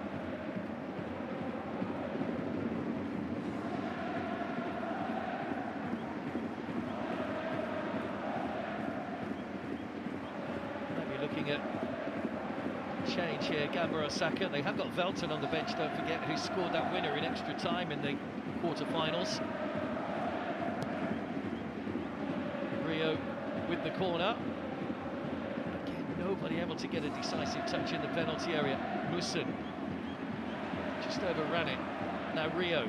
A: Maybe looking at change here, Gamba Osaka. They have got Velton on the bench, don't forget, who scored that winner in extra time in the quarter-finals. Rio with the corner. Again, nobody able to get a decisive touch in the penalty area. Musin just overran it. Now Rio.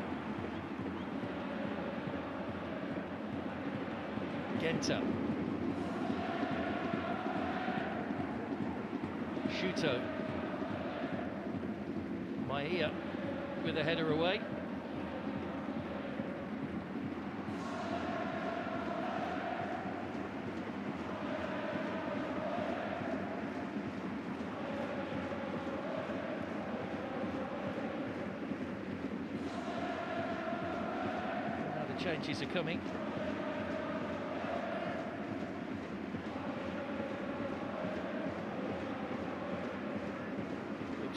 A: Genta. Shuto. Maia with a header away. Now the changes are coming.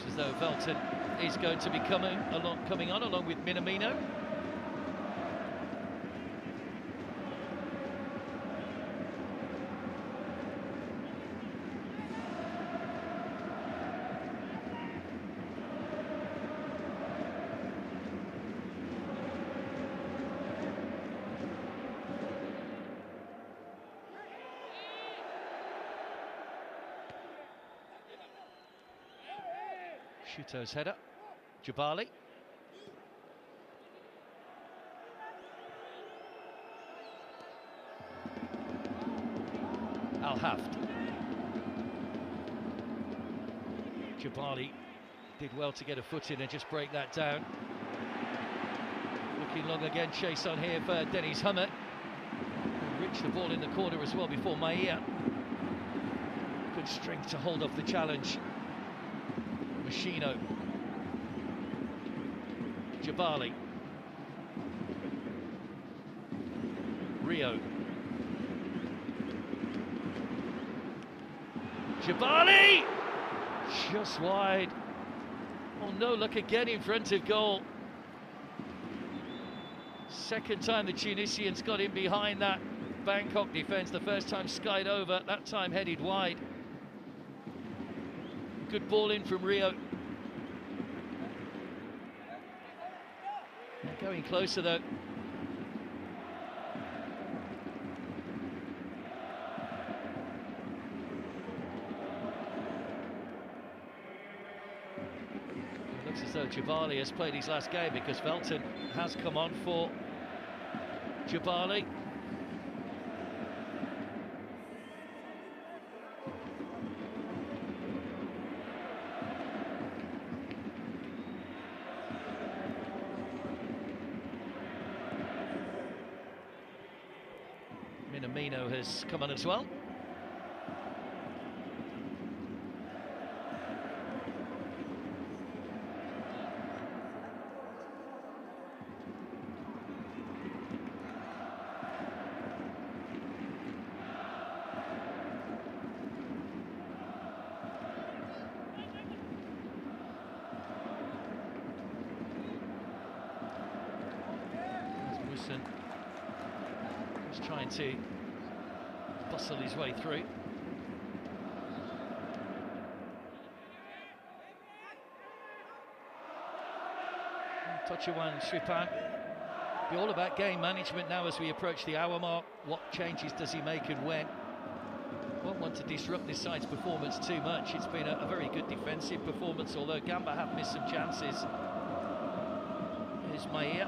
A: As though Velton is going to be coming on along with Minamino. Shuto's header. Jabali. Al-Haft. Jabali did well to get a foot in and just break that down. Looking long again, chase on here for Dennis Hummer. Reached the ball in the corner as well before Maia. Good strength to hold off the challenge. Machino. Jabali. Rio. Jabali! Just wide. Oh no, look again in front of goal. Second time the Tunisians got in behind that Bangkok defence. The first time skied over, that time headed wide. Good ball in from Rio. Going closer though. It looks as though Jabali has played his last game because Velton has come on for Jabali. Minamino has come on as well. trying to bustle his way through. Tochawan Sripan. Be all about game management now as we approach the hour mark. What changes does he make and when? Won't want to disrupt this side's performance too much. It's been a very good defensive performance, although Gamba have missed some chances. Here's Maia.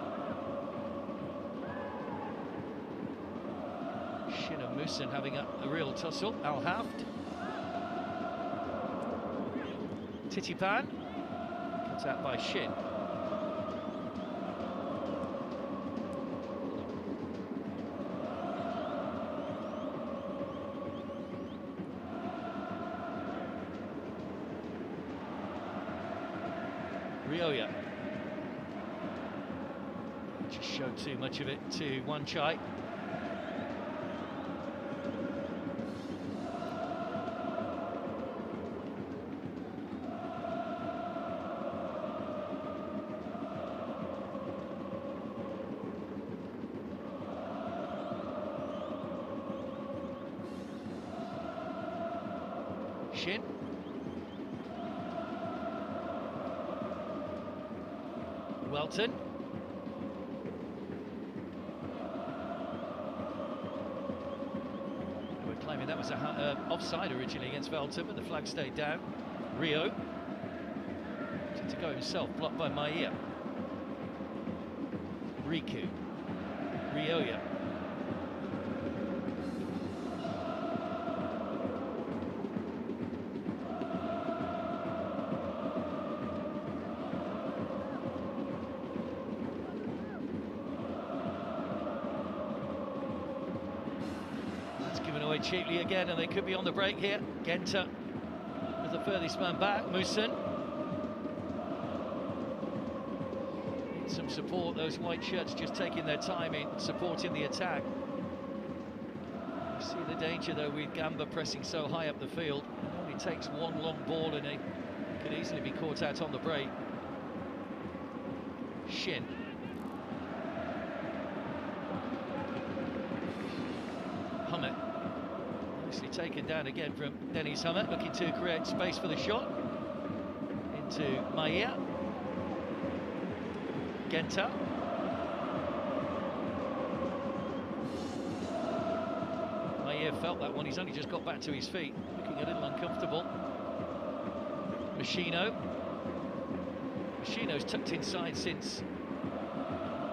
A: Shin and Musin having a real tussle. Al Haft. Titipan. Cut out by Shin. Rioja. Just showed too much of it to Wanchai. Shin. Welton. We're claiming that was a offside originally against Welton, but the flag stayed down. Rio. To go himself, blocked by Maia. Riku. Rioja. Given away cheaply again, and they could be on the break here. Genta with the furthest man back. Musin. Need some support. Those white shirts just taking their time in supporting the attack. You see the danger though with Gamba pressing so high up the field. It only takes one long ball and he could easily be caught out on the break. Shin. Hummer. Nicely taken down again from Dennis Hummer, looking to create space for the shot. Into Maia. Genta. Maia felt that one, he's only just got back to his feet, looking a little uncomfortable. Machino. Machino's tucked inside since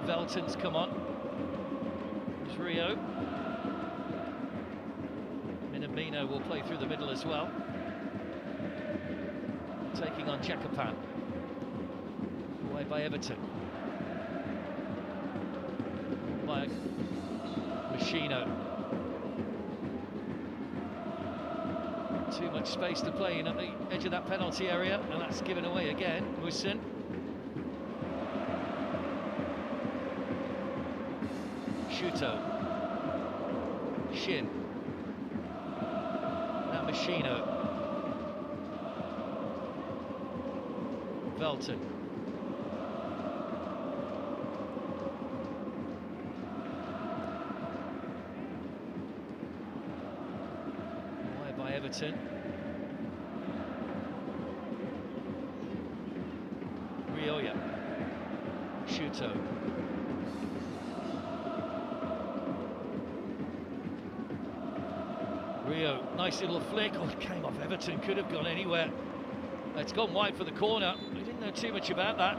A: Velton's come on. There's Rio. Minamino will play through the middle as well. Taking on Jakapan. Away by Everton. By Machino. Too much space to play in at the edge of that penalty area, and that's given away again. Musin. Shuto. Shin. Now Machino. Velton. Wide by Everton. Rioja. Shuto. Rio, nice little flick. Oh, it came off Everton, could have gone anywhere. It's gone wide for the corner. We didn't know too much about that.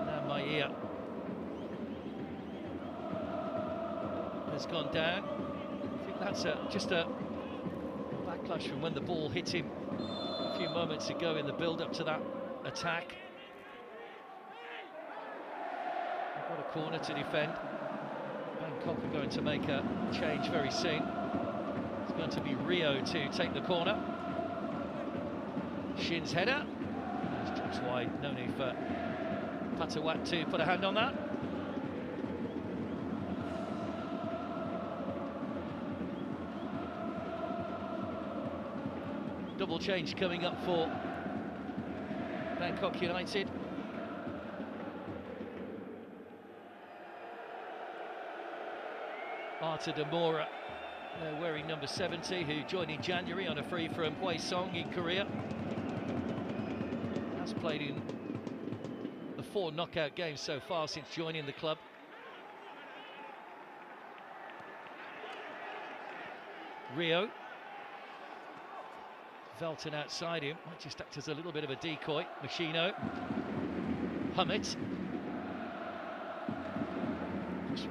A: Now Maia has gone down. I think that's just a backlash from when the ball hit him a few moments ago in the build-up to that attack. They've got a corner to defend. Bangkok are going to make a change very soon. It's going to be Rio to take the corner. Shin's header. It's just wide. No need for Patawat to put a hand on that. Double change coming up for Bangkok United. Arta Demora, wearing number 70, who joined in January on a free from Hwaesong in Korea. Has played in the 4 knockout games so far since joining the club. Rio. Velton outside him, might just act as a little bit of a decoy. Machino. Hummett.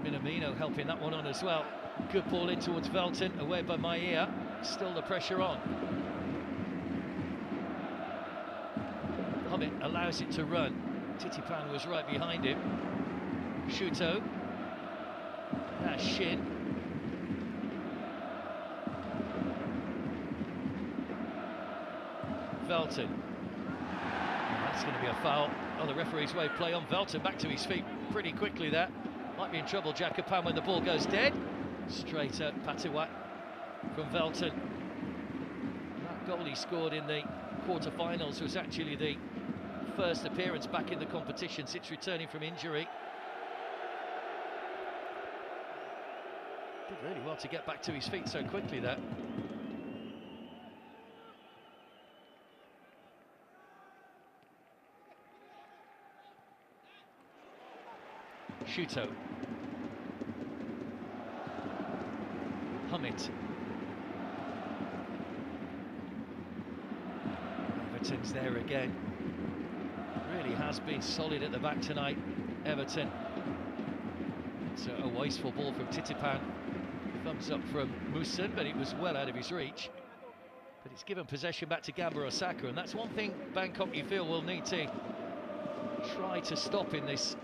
A: Minamino helping that one on as well. Good ball in towards Velton, away by Maia. Still the pressure on. Hummett allows it to run. Titipan was right behind him. Shuto. Now Shin. Velton. That's going to be a foul. Oh, the referee's wave play on Velton. Back to his feet pretty quickly there. Might be in trouble, Jacopan, when the ball goes dead. Straight at Patiwat from Velton. That goal he scored in the quarter-finals was actually the first appearance back in the competition since returning from injury. Did really well to get back to his feet so quickly there. Shuto. Hummett. Everton's there again. Really has been solid at the back tonight, Everton. It's a wasteful ball from Titipan. Thumbs up from Musin, but it was well out of his reach. But it's given possession back to Gamba Osaka, and that's one thing Bangkok, you feel, will need to try to stop in this,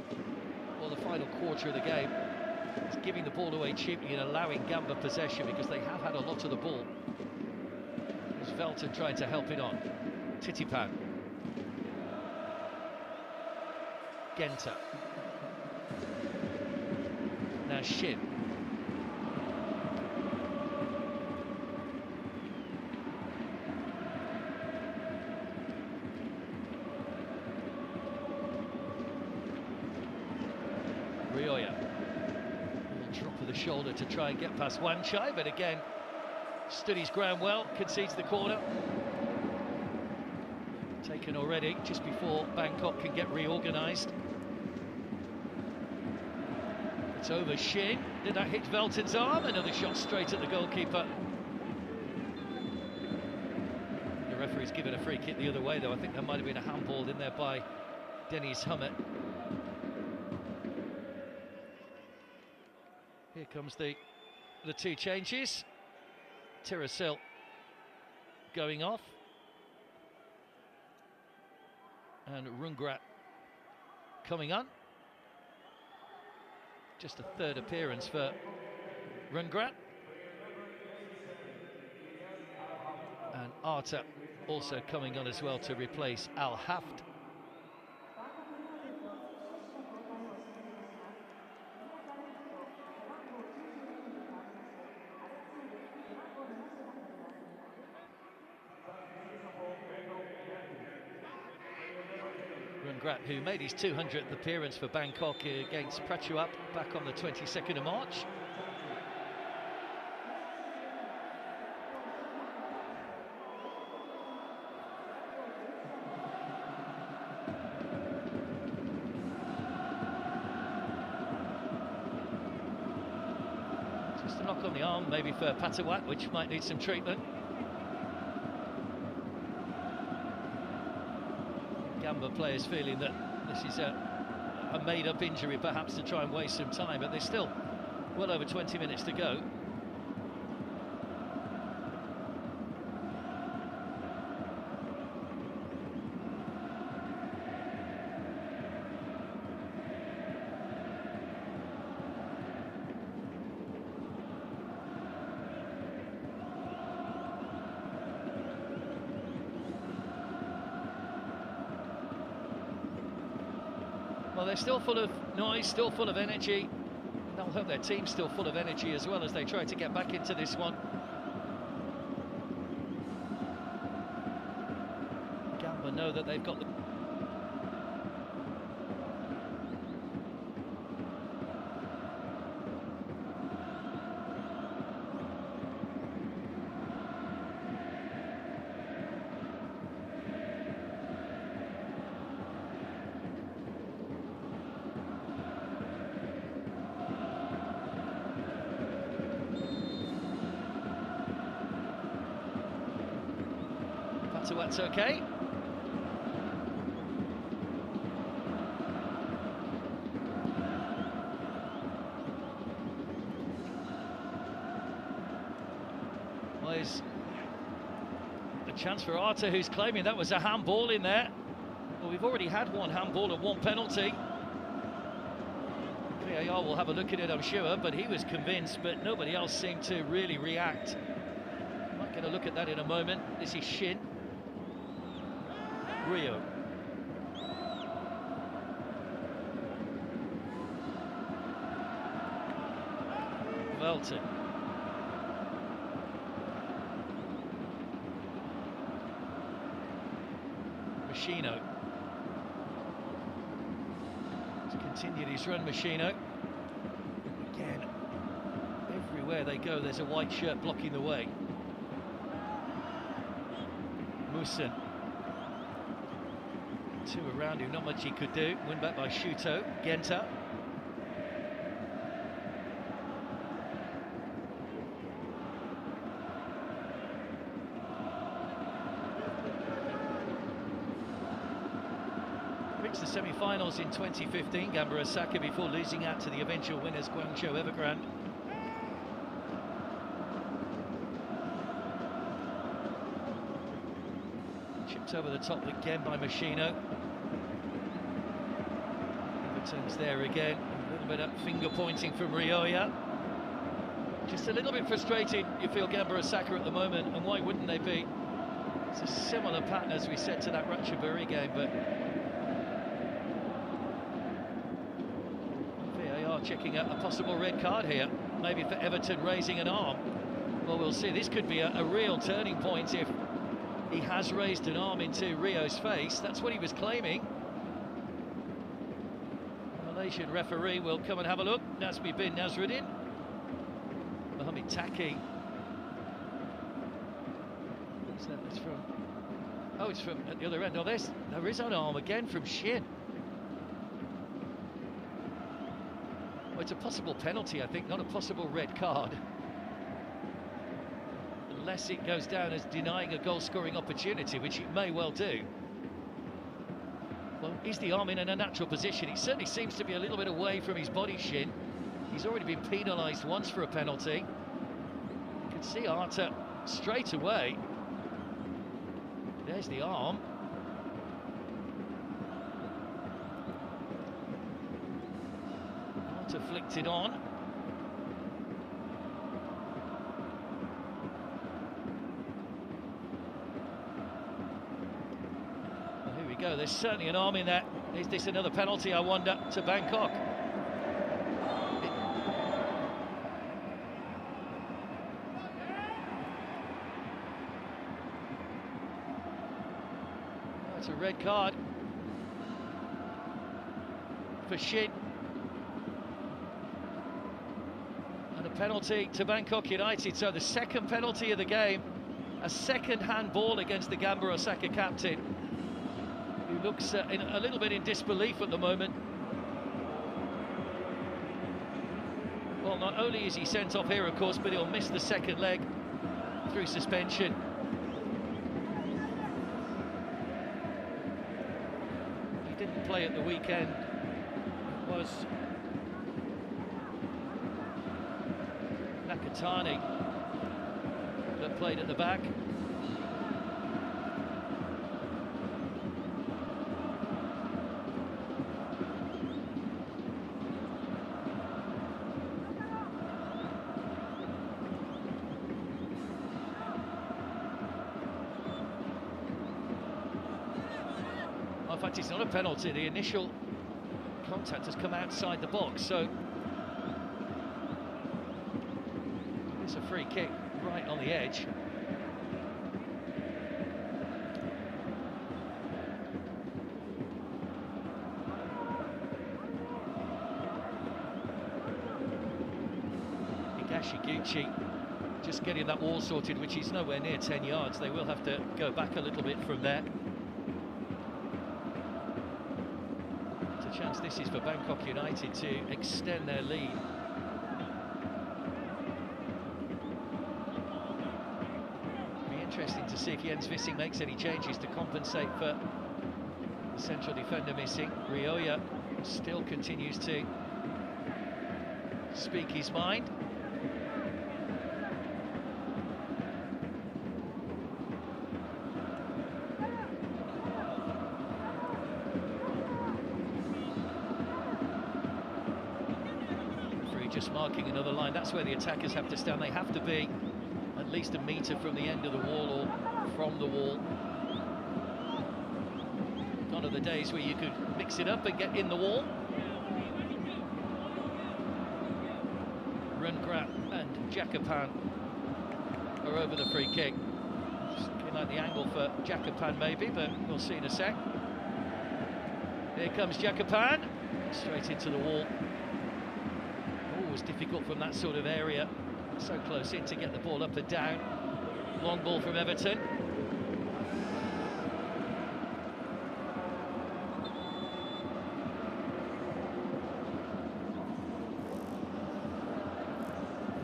A: well, the final quarter of the game. It's giving the ball away cheaply and allowing Gamba possession, because they have had a lot of the ball. There's Velton trying to help it on. Titipan. Genta. Now Shin. Rioja. Drop of the shoulder to try and get past Wanchai, but again stood his ground well, concedes the corner. Taken already just before Bangkok can get reorganised. It's over Shin. Did that hit Velton's arm? Another shot straight at the goalkeeper. The referee's given a free kick the other way, though. I think there might have been a handball in there by Dennis Hummett. Here comes the two changes. Tirasil going off. And Rungrat coming on. Just a third appearance for Rungrat. And Arta also coming on as well to replace Al Haft. Rungrat, who made his 200th appearance for Bangkok against Prachuap back on the 22nd of March. Just a knock on the arm, maybe for Patiwat, which might need some treatment. Gamba players feeling that this is a made-up injury, perhaps to try and waste some time, but there's still well over 20 minutes to go. Well, they're still full of noise, still full of energy. They'll hope their team's still full of energy as well as they try to get back into this one. Gamba know that they've got the... to that's okay. Well, there's a chance for Arta, who's claiming that was a handball in there. Well, we've already had one handball and one penalty. VAR will have a look at it, I'm sure, but he was convinced, but nobody else seemed to really react. Might get a look at that in a moment. This is Shin. Rio. Velton. Machino. To continue his run, Machino. Again, everywhere they go, there's a white shirt blocking the way. Musin. Two around him, not much he could do. Win back by Shuto. Genta. Reached the semi-finals in 2015, Gamba Osaka, before losing out to the eventual winners, Guangzhou Evergrande. Chipped over the top again by Machino. Everton's there again. A little bit of finger pointing from Rioja. Just a little bit frustrated, you feel, Gamba Osaka at the moment, and why wouldn't they be? It's a similar pattern, as we said, to that Ratchaburi game, but VAR checking out a possible red card here, maybe for Everton raising an arm. Well, we'll see. This could be a real turning point if he has raised an arm into Rio's face. That's what he was claiming. The Malaysian referee will come and have a look. Nazmi bin Nasruddin. Mohamed Taki. What's that? It's from... Oh, it's from at the other end. Oh, there is an arm again from Shin. Well, it's a possible penalty, I think, not a possible red card. Unless it goes down as denying a goal-scoring opportunity, which it may well do. Well, is the arm in a natural position? He certainly seems to be a little bit away from his body, Shin. He's already been penalised once for a penalty. You can see Arta straight away. There's the arm. Arta flicked it on. Go. There's certainly an arm in that. Is this another penalty, I wonder, to Bangkok? That's a red card for Shin. And a penalty to Bangkok United. So the second penalty of the game, a second handball against the Gamba Osaka captain, who looks a little bit in disbelief at the moment. Well, not only is he sent off here, of course, but he'll miss the second leg through suspension. He didn't play at the weekend. It was Nakatani that played at the back. In fact, it's not a penalty. The initial contact has come outside the box, so it's a free kick right on the edge. Higashiguchi just getting that wall sorted, which is nowhere near 10 yards. They will have to go back a little bit from there. Chance this is for Bangkok United to extend their lead. Be interesting to see if Jens Vissing makes any changes to compensate for the central defender missing. Rioja still continues to speak his mind. Just marking another line. That's where the attackers have to stand. They have to be at least a metre from the end of the wall or from the wall. Gone are the days where you could mix it up and get in the wall. Rungrat and Jakapan are over the free kick. Just looking like the angle for Jakapan maybe, but we'll see in a sec. Here comes Jakapan, straight into the wall. Always difficult from that sort of area, so close in to get the ball up and down. Long ball from Everton.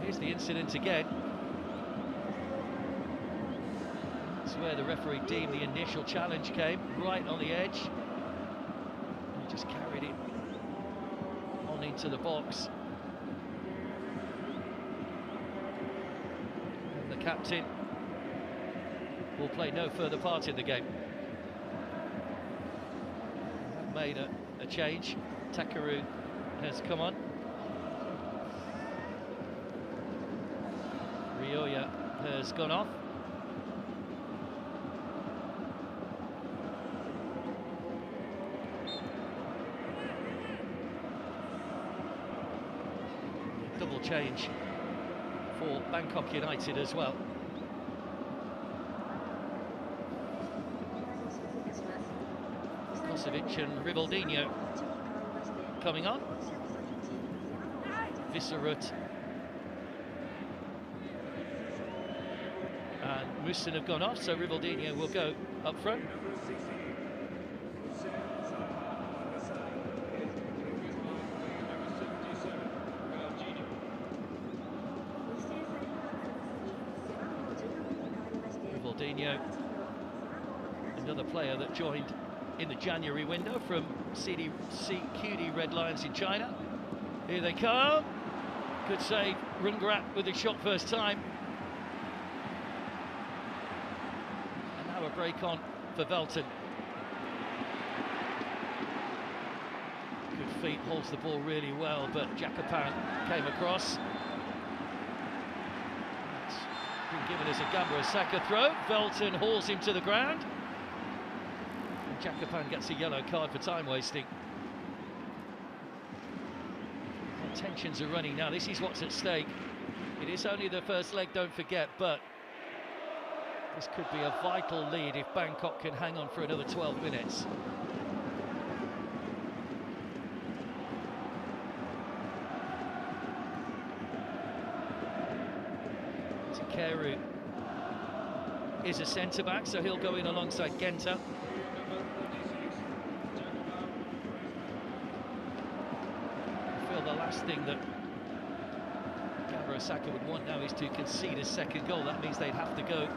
A: Here's the incident again. That's where the referee deemed the initial challenge came, right on the edge. He just carried it on into the box. And the captain will play no further part in the game. Made a change. Takaru has come on. Rioja has gone off. Double change for Bangkok United as well. Kosovic and Rivaldinho coming on. Visserut and Musin have gone off, so Rivaldinho will go up front. Rivaldinho, another player that joined in the January window from CQD Red Lions in China. Here they come. Good save, Rungrat with a shot first time. And now a break on for Velton. Good feet, holds the ball really well, but Jakapan came across. It's been given as a Gamba Osaka throw. Velton hauls him to the ground. Jakapan gets a yellow card for time wasting. Well, tensions are running now. This is what's at stake. It is only the first leg, don't forget, but this could be a vital lead if Bangkok can hang on for another 12 minutes. Takeru is a centre-back, so he'll go in alongside Genta. The last thing that Gamba Osaka would want now is to concede a second goal. That means they'd have to go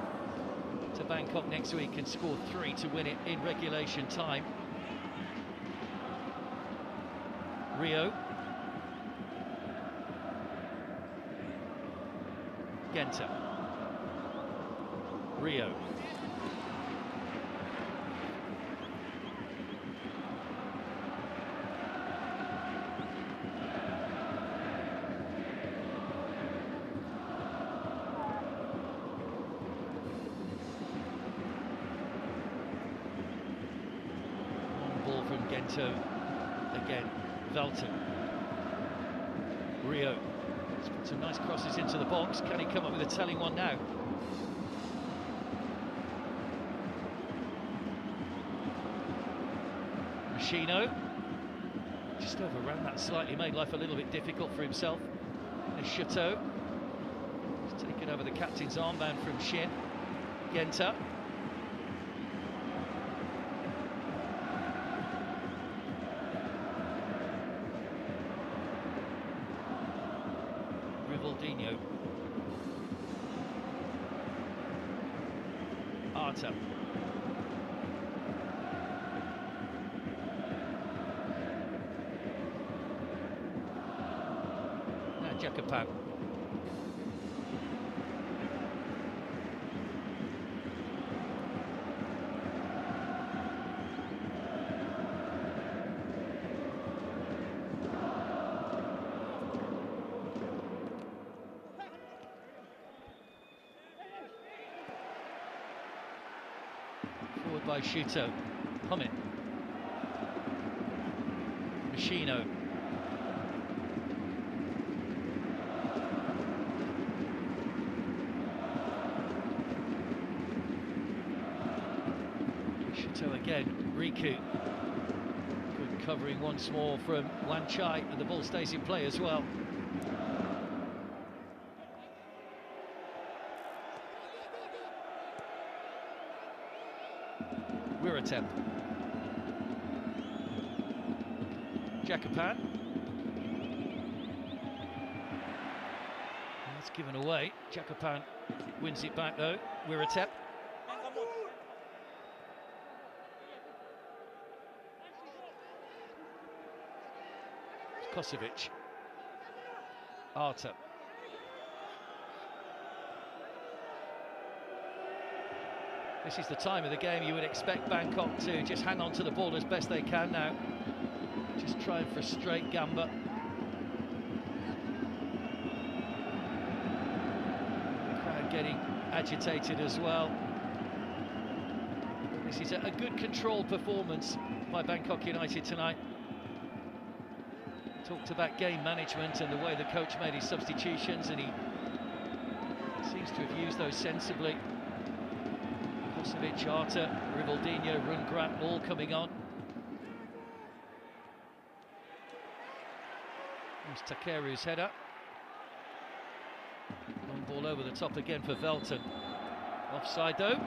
A: to Bangkok next week and score 3 to win it in regulation time. Rio. Genta. Rio. From Gento again, Velton, Rio. He's put some nice crosses into the box. Can he come up with a telling one now? Machino just overran that slightly, made life a little bit difficult for himself. And Chateau he's taken over the captain's armband from Shin. Genta. Rivaldinho. Arta. Now Jacopan. Forward by Shuto. Hummit. Machino. Shuto again. Riku. Good covering once more from Wan Chai, and the ball stays in play as well. Attempt. Jacopan. That's given away. Jacopan wins it back though. Wiratep. Kosovic. Arta. This is the time of the game you would expect Bangkok to just hang on to the ball as best they can now. Just try and frustrate Gamba. The crowd getting agitated as well. This is a good controlled performance by Bangkok United tonight. Talked about game management and the way the coach made his substitutions, and he seems to have used those sensibly. Kosovic, Arta, Rivaldinho, Rungrat, all coming on. There's Takeru's header. Long ball over the top again for Velton. Offside though.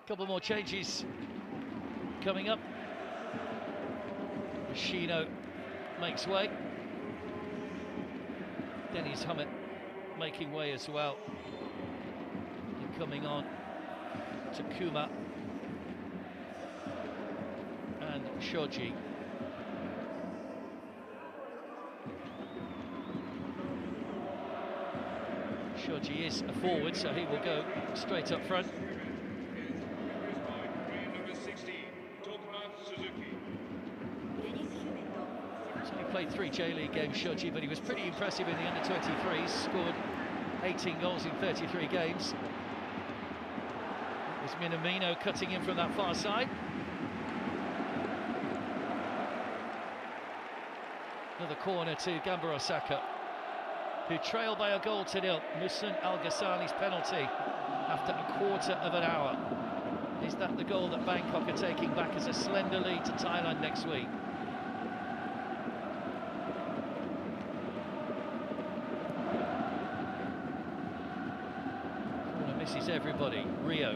A: Couple more changes coming up. Machino makes way. Dennis Hummit making way as well. And coming on to Kuma and Shoji. Shoji is a forward, so he will go straight up front. Played 3 J-League games, Shoji, but he was pretty impressive in the under-23s, scored 18 goals in 33 games. It was Minamino cutting in from that far side. Another corner to Gamba Osaka, who trail by a goal to nil. Musan Al-Ghassani's penalty after a quarter of an hour. Is that the goal that Bangkok are taking back as a slender lead to Thailand next week? Misses everybody. Rio.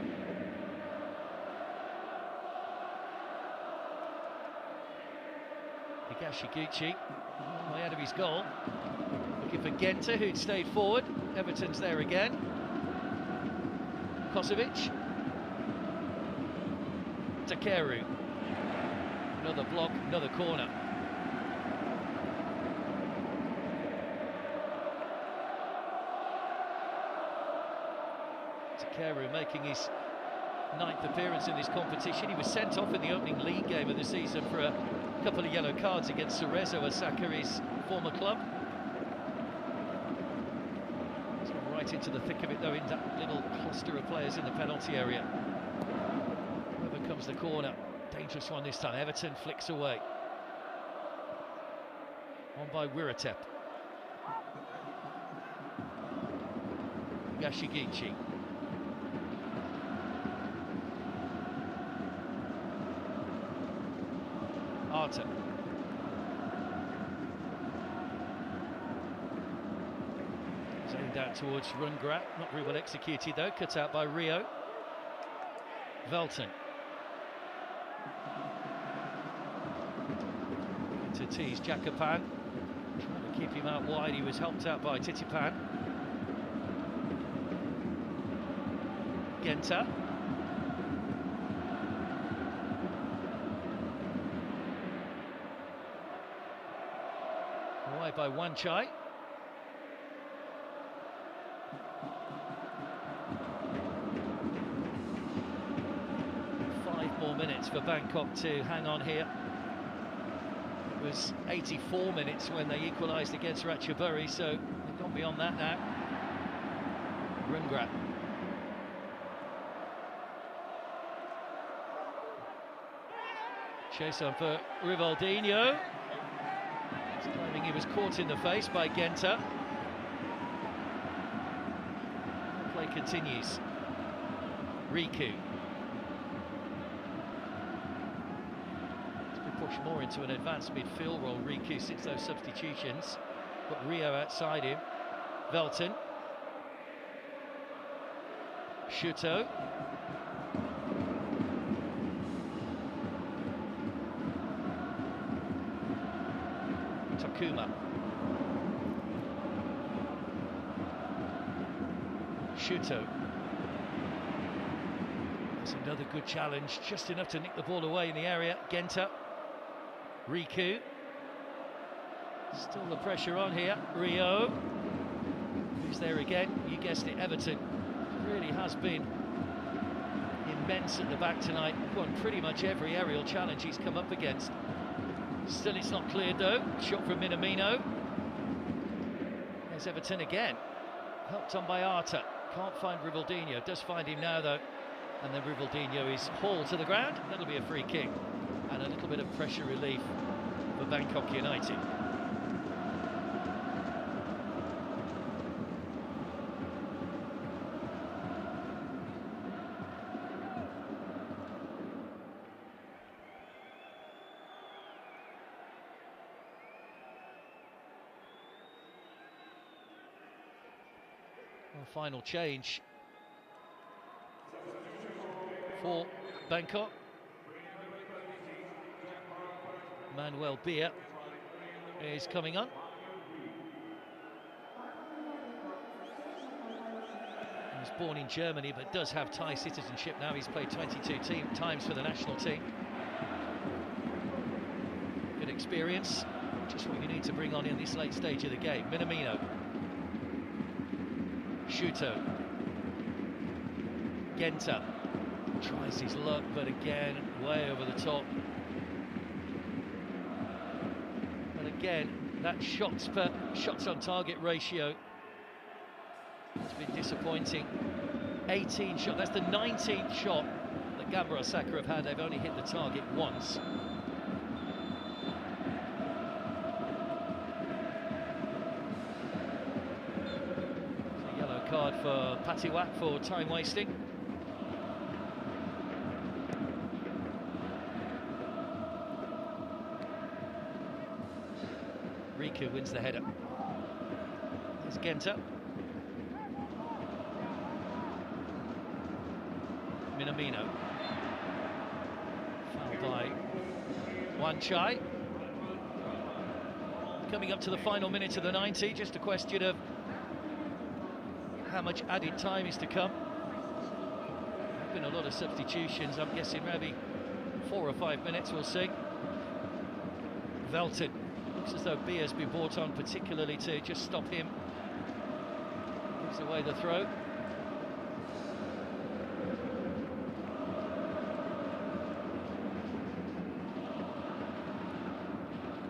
A: Higashiguchi, way out of his goal. Looking for Genta, who'd stayed forward. Everton's there again. Kosovic. Takeru. Another block, another corner. Takeru making his 9th appearance in this competition. He was sent off in the opening league game of the season for a couple of yellow cards against Cerezo Osaka, his former club. He's gone right into the thick of it though, in that little cluster of players in the penalty area. Whoever comes the corner, dangerous one this time. Everton flicks away. On by Wiratep. Gashigichi. Arta. It's aimed out towards Rungrat, not very well executed though, cut out by Rio. Velton. to tease Jakapan. Trying to keep him out wide, he was helped out by Titipan. Genta. Away by Wanchai. 5 more minutes for Bangkok to hang on here. It was 84 minutes when they equalised against Ratchaburi, so they've gone beyond that now. Rungrat. Chase on for Rivaldinho. He's claiming he was caught in the face by Genta. Play continues. Riku. Push more into an advanced midfield role, Riku, since those substitutions. Got Rio outside him. Velton. Shuto. Takuma. Shuto. That's another good challenge, just enough to nick the ball away in the area. Genta. Riku. Still the pressure on here. Rio. Who's there again? You guessed it, Everton. Really has been immense at the back tonight. Won pretty much every aerial challenge he's come up against. Still it's not cleared though. Shot from Minamino. There's Everton again. Helped on by Arta. Can't find Rivaldinho. Does find him now though. And then Rivaldinho is hauled to the ground. That'll be a free kick. And a little bit of pressure relief for Bangkok United. Well, final change for Bangkok. Manuel Beer is coming on. He was born in Germany but does have Thai citizenship now. He's played 22 times for the national team. Good experience, just what you need to bring on in this late stage of the game. Minamino. Shuto. Genta. Tries his luck, but again, way over the top. Again, that shots on target ratio has been disappointing. 18 shots, that's the 19th shot that Gamba Osaka have had. They've only hit the target once. It's a yellow card for Patiwak for time wasting. Riku wins the header. There's Genta. Minamino. Foul by Wanchai. Coming up to the final minute of the 90, just a question of how much added time is to come. There've been a lot of substitutions, I'm guessing maybe 4 or 5 minutes, we'll see. Velton. Looks as though Beer's been brought on particularly to just stop him. Gives away the throw.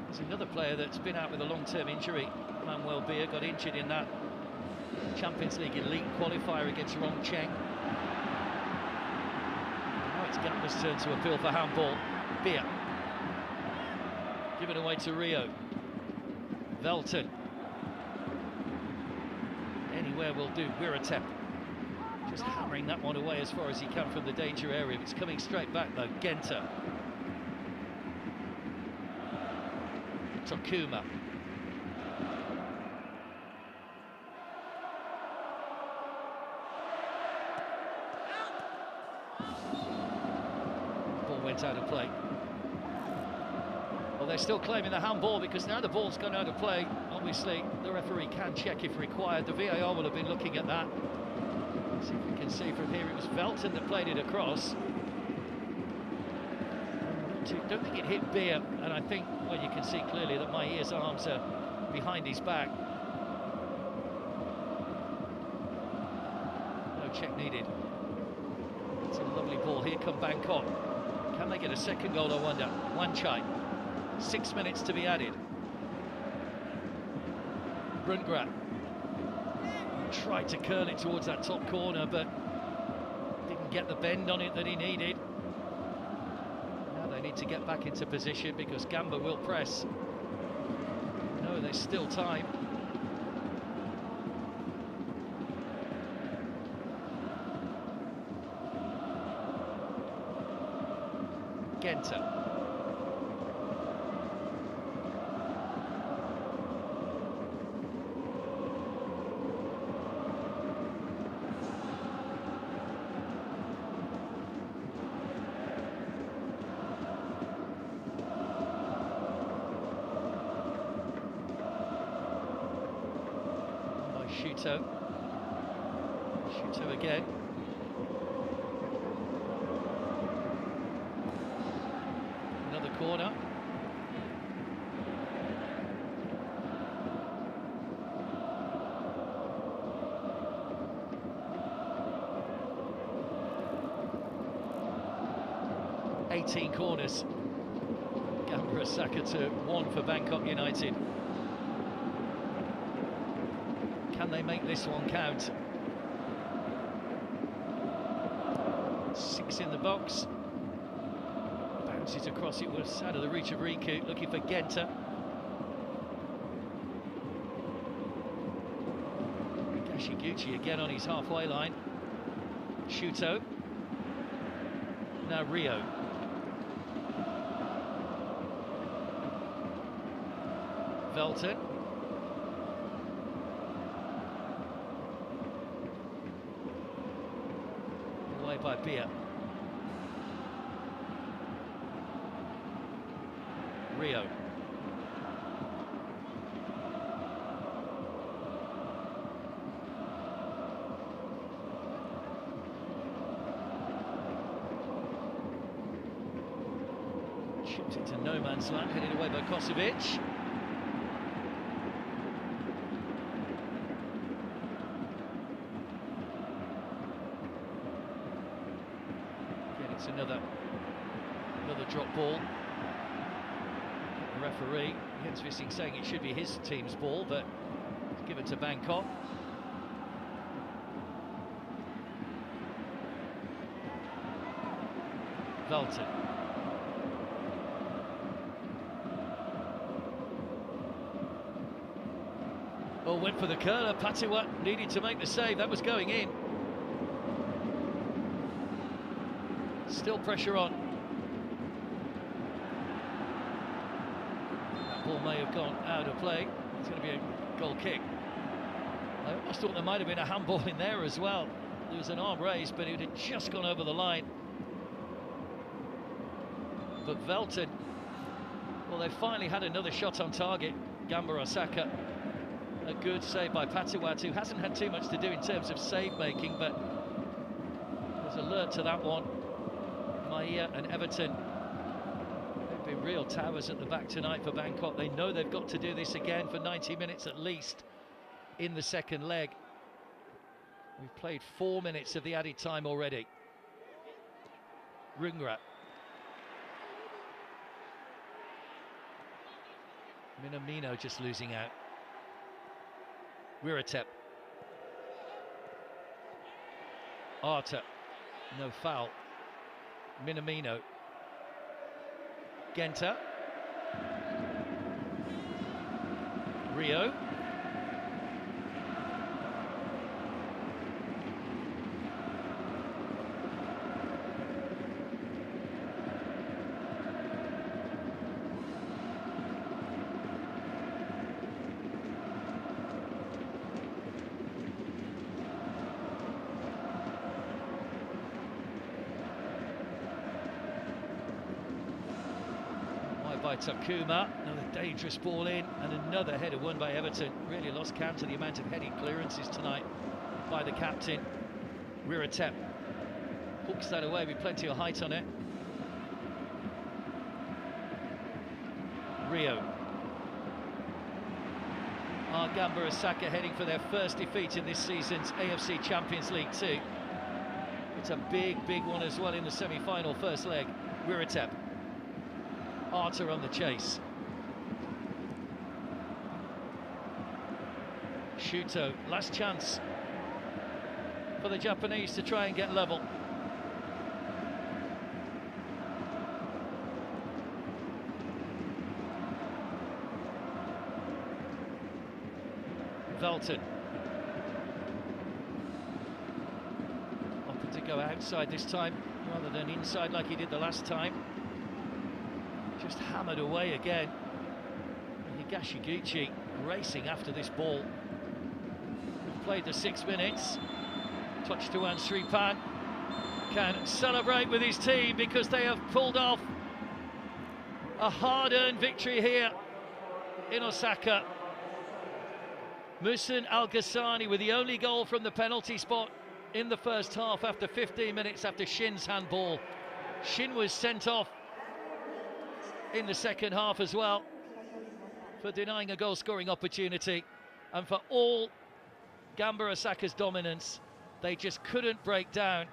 A: There's another player that's been out with a long-term injury. Manuel Beer got injured in that Champions League elite qualifier against Rongcheng. Now it's Gamba's turn to appeal for handball. Beer. Given away to Rio. Velton. Anywhere will do. Wiratep. Just hammering that one away as far as he can from the danger area. It's coming straight back though. Genta. Takuma. Ball went out of play. Well, they're still claiming the handball because now the ball's gone out of play. Obviously, the referee can check if required. The VAR will have been looking at that. Let's see if we can see from here. It was Velton that played it across. Don't think it hit Beer, and I think, well, you can see clearly that Maier's arms are behind his back. No check needed. It's a lovely ball. Here come Bangkok. Can they get a second goal, I wonder? Wanchai. 6 minutes to be added. Brundgrat tried to curl it towards that top corner, but didn't get the bend on it that he needed. Now they need to get back into position because Gamba will press. No, there's still time. Genta. Shuto again. Another corner. "18 corners. Gamba Osaka to 1 for Bangkok United. Can they make this one count? 6 in the box. Bounces across, it was out of the reach of Riku, looking for Genta. Kashiguchi again on his halfway line. Shuto. Now Rio. Velton. By Beer. Rio. Chipped it to no man's land, headed away by Kosovic. It's another drop ball. The referee, Jens Vissing, saying it should be his team's ball, but it's given to Bangkok. Velton. Oh, went for the curler. Patiwa needed to make the save. That was going in. Still pressure on. That ball may have gone out of play. It's going to be a goal kick. I almost thought there might have been a handball in there as well. There was an arm raised, but it had just gone over the line. But Velton, well, they finally had another shot on target. Gamba Osaka. A good save by Patiwat, who hasn't had too much to do in terms of save making, but was alert to that one. Maier and Everton, they've been real towers at the back tonight for Bangkok. They know they've got to do this again for 90 minutes at least in the second leg. We've played 4 minutes of the added time already. Rungra. Minamino just losing out. Wiratep. Arta. No foul. Minamino. Genta. Rio. by Takuma. Another dangerous ball in, and another header won by Everton. Really lost count of the amount of heading clearances tonight by the captain. Wiratep hooks that away with plenty of height on it. Rio. Gamba Osaka heading for their first defeat in this season's AFC Champions League 2. It's a big one as well in the semi-final first leg. Wiratep. Arter on the chase. Shuto, last chance for the Japanese to try and get level. Velton. Opted to go outside this time rather than inside like he did the last time. Just hammered away again. Higashiguchi racing after this ball. We've played the 6 minutes. Touch to Sripan. Can celebrate with his team because they have pulled off a hard-earned victory here in Osaka. Muhsin Al-Ghassani with the only goal from the penalty spot in the first half after 15 minutes after Shin's handball. Shin was sent off in the second half as well for denying a goal-scoring opportunity, and for all Gamba Osaka's dominance, they just couldn't break down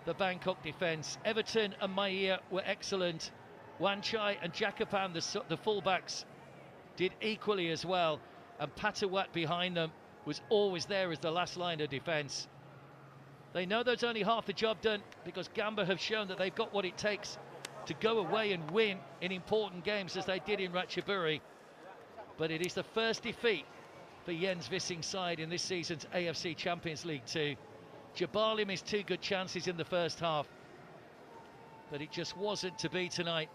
A: the Bangkok defence. Everton and Maia were excellent. Wanchai and Jakapan, the fullbacks, did equally as well, and Patawat behind them was always there as the last line of defence. They know that's only half the job done because Gamba have shown that they've got what it takes to go away and win in important games as they did in Ratchaburi. But it is the first defeat for Jens Vissing's side in this season's AFC Champions League 2. Jabali missed 2 good chances in the first half, but it just wasn't to be tonight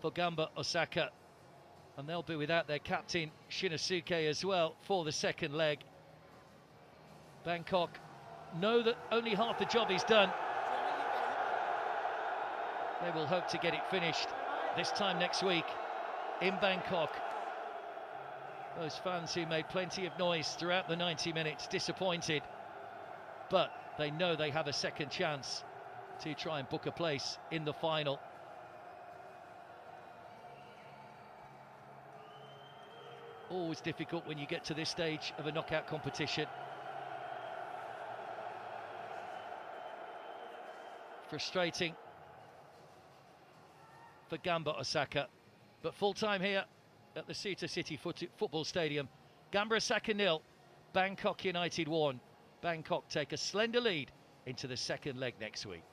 A: for Gamba Osaka. And they'll be without their captain Shinosuke as well for the second leg. Bangkok know that only half the job is done. They will hope to get it finished this time next week in Bangkok. Those fans who made plenty of noise throughout the 90 minutes, disappointed, but they know they have a second chance to try and book a place in the final. Always difficult when you get to this stage of a knockout competition. Frustrating for Gamba Osaka, but full time here at the Suta City Football Stadium. Gamba Osaka 0, Bangkok United 1. Bangkok take a slender lead into the second leg next week.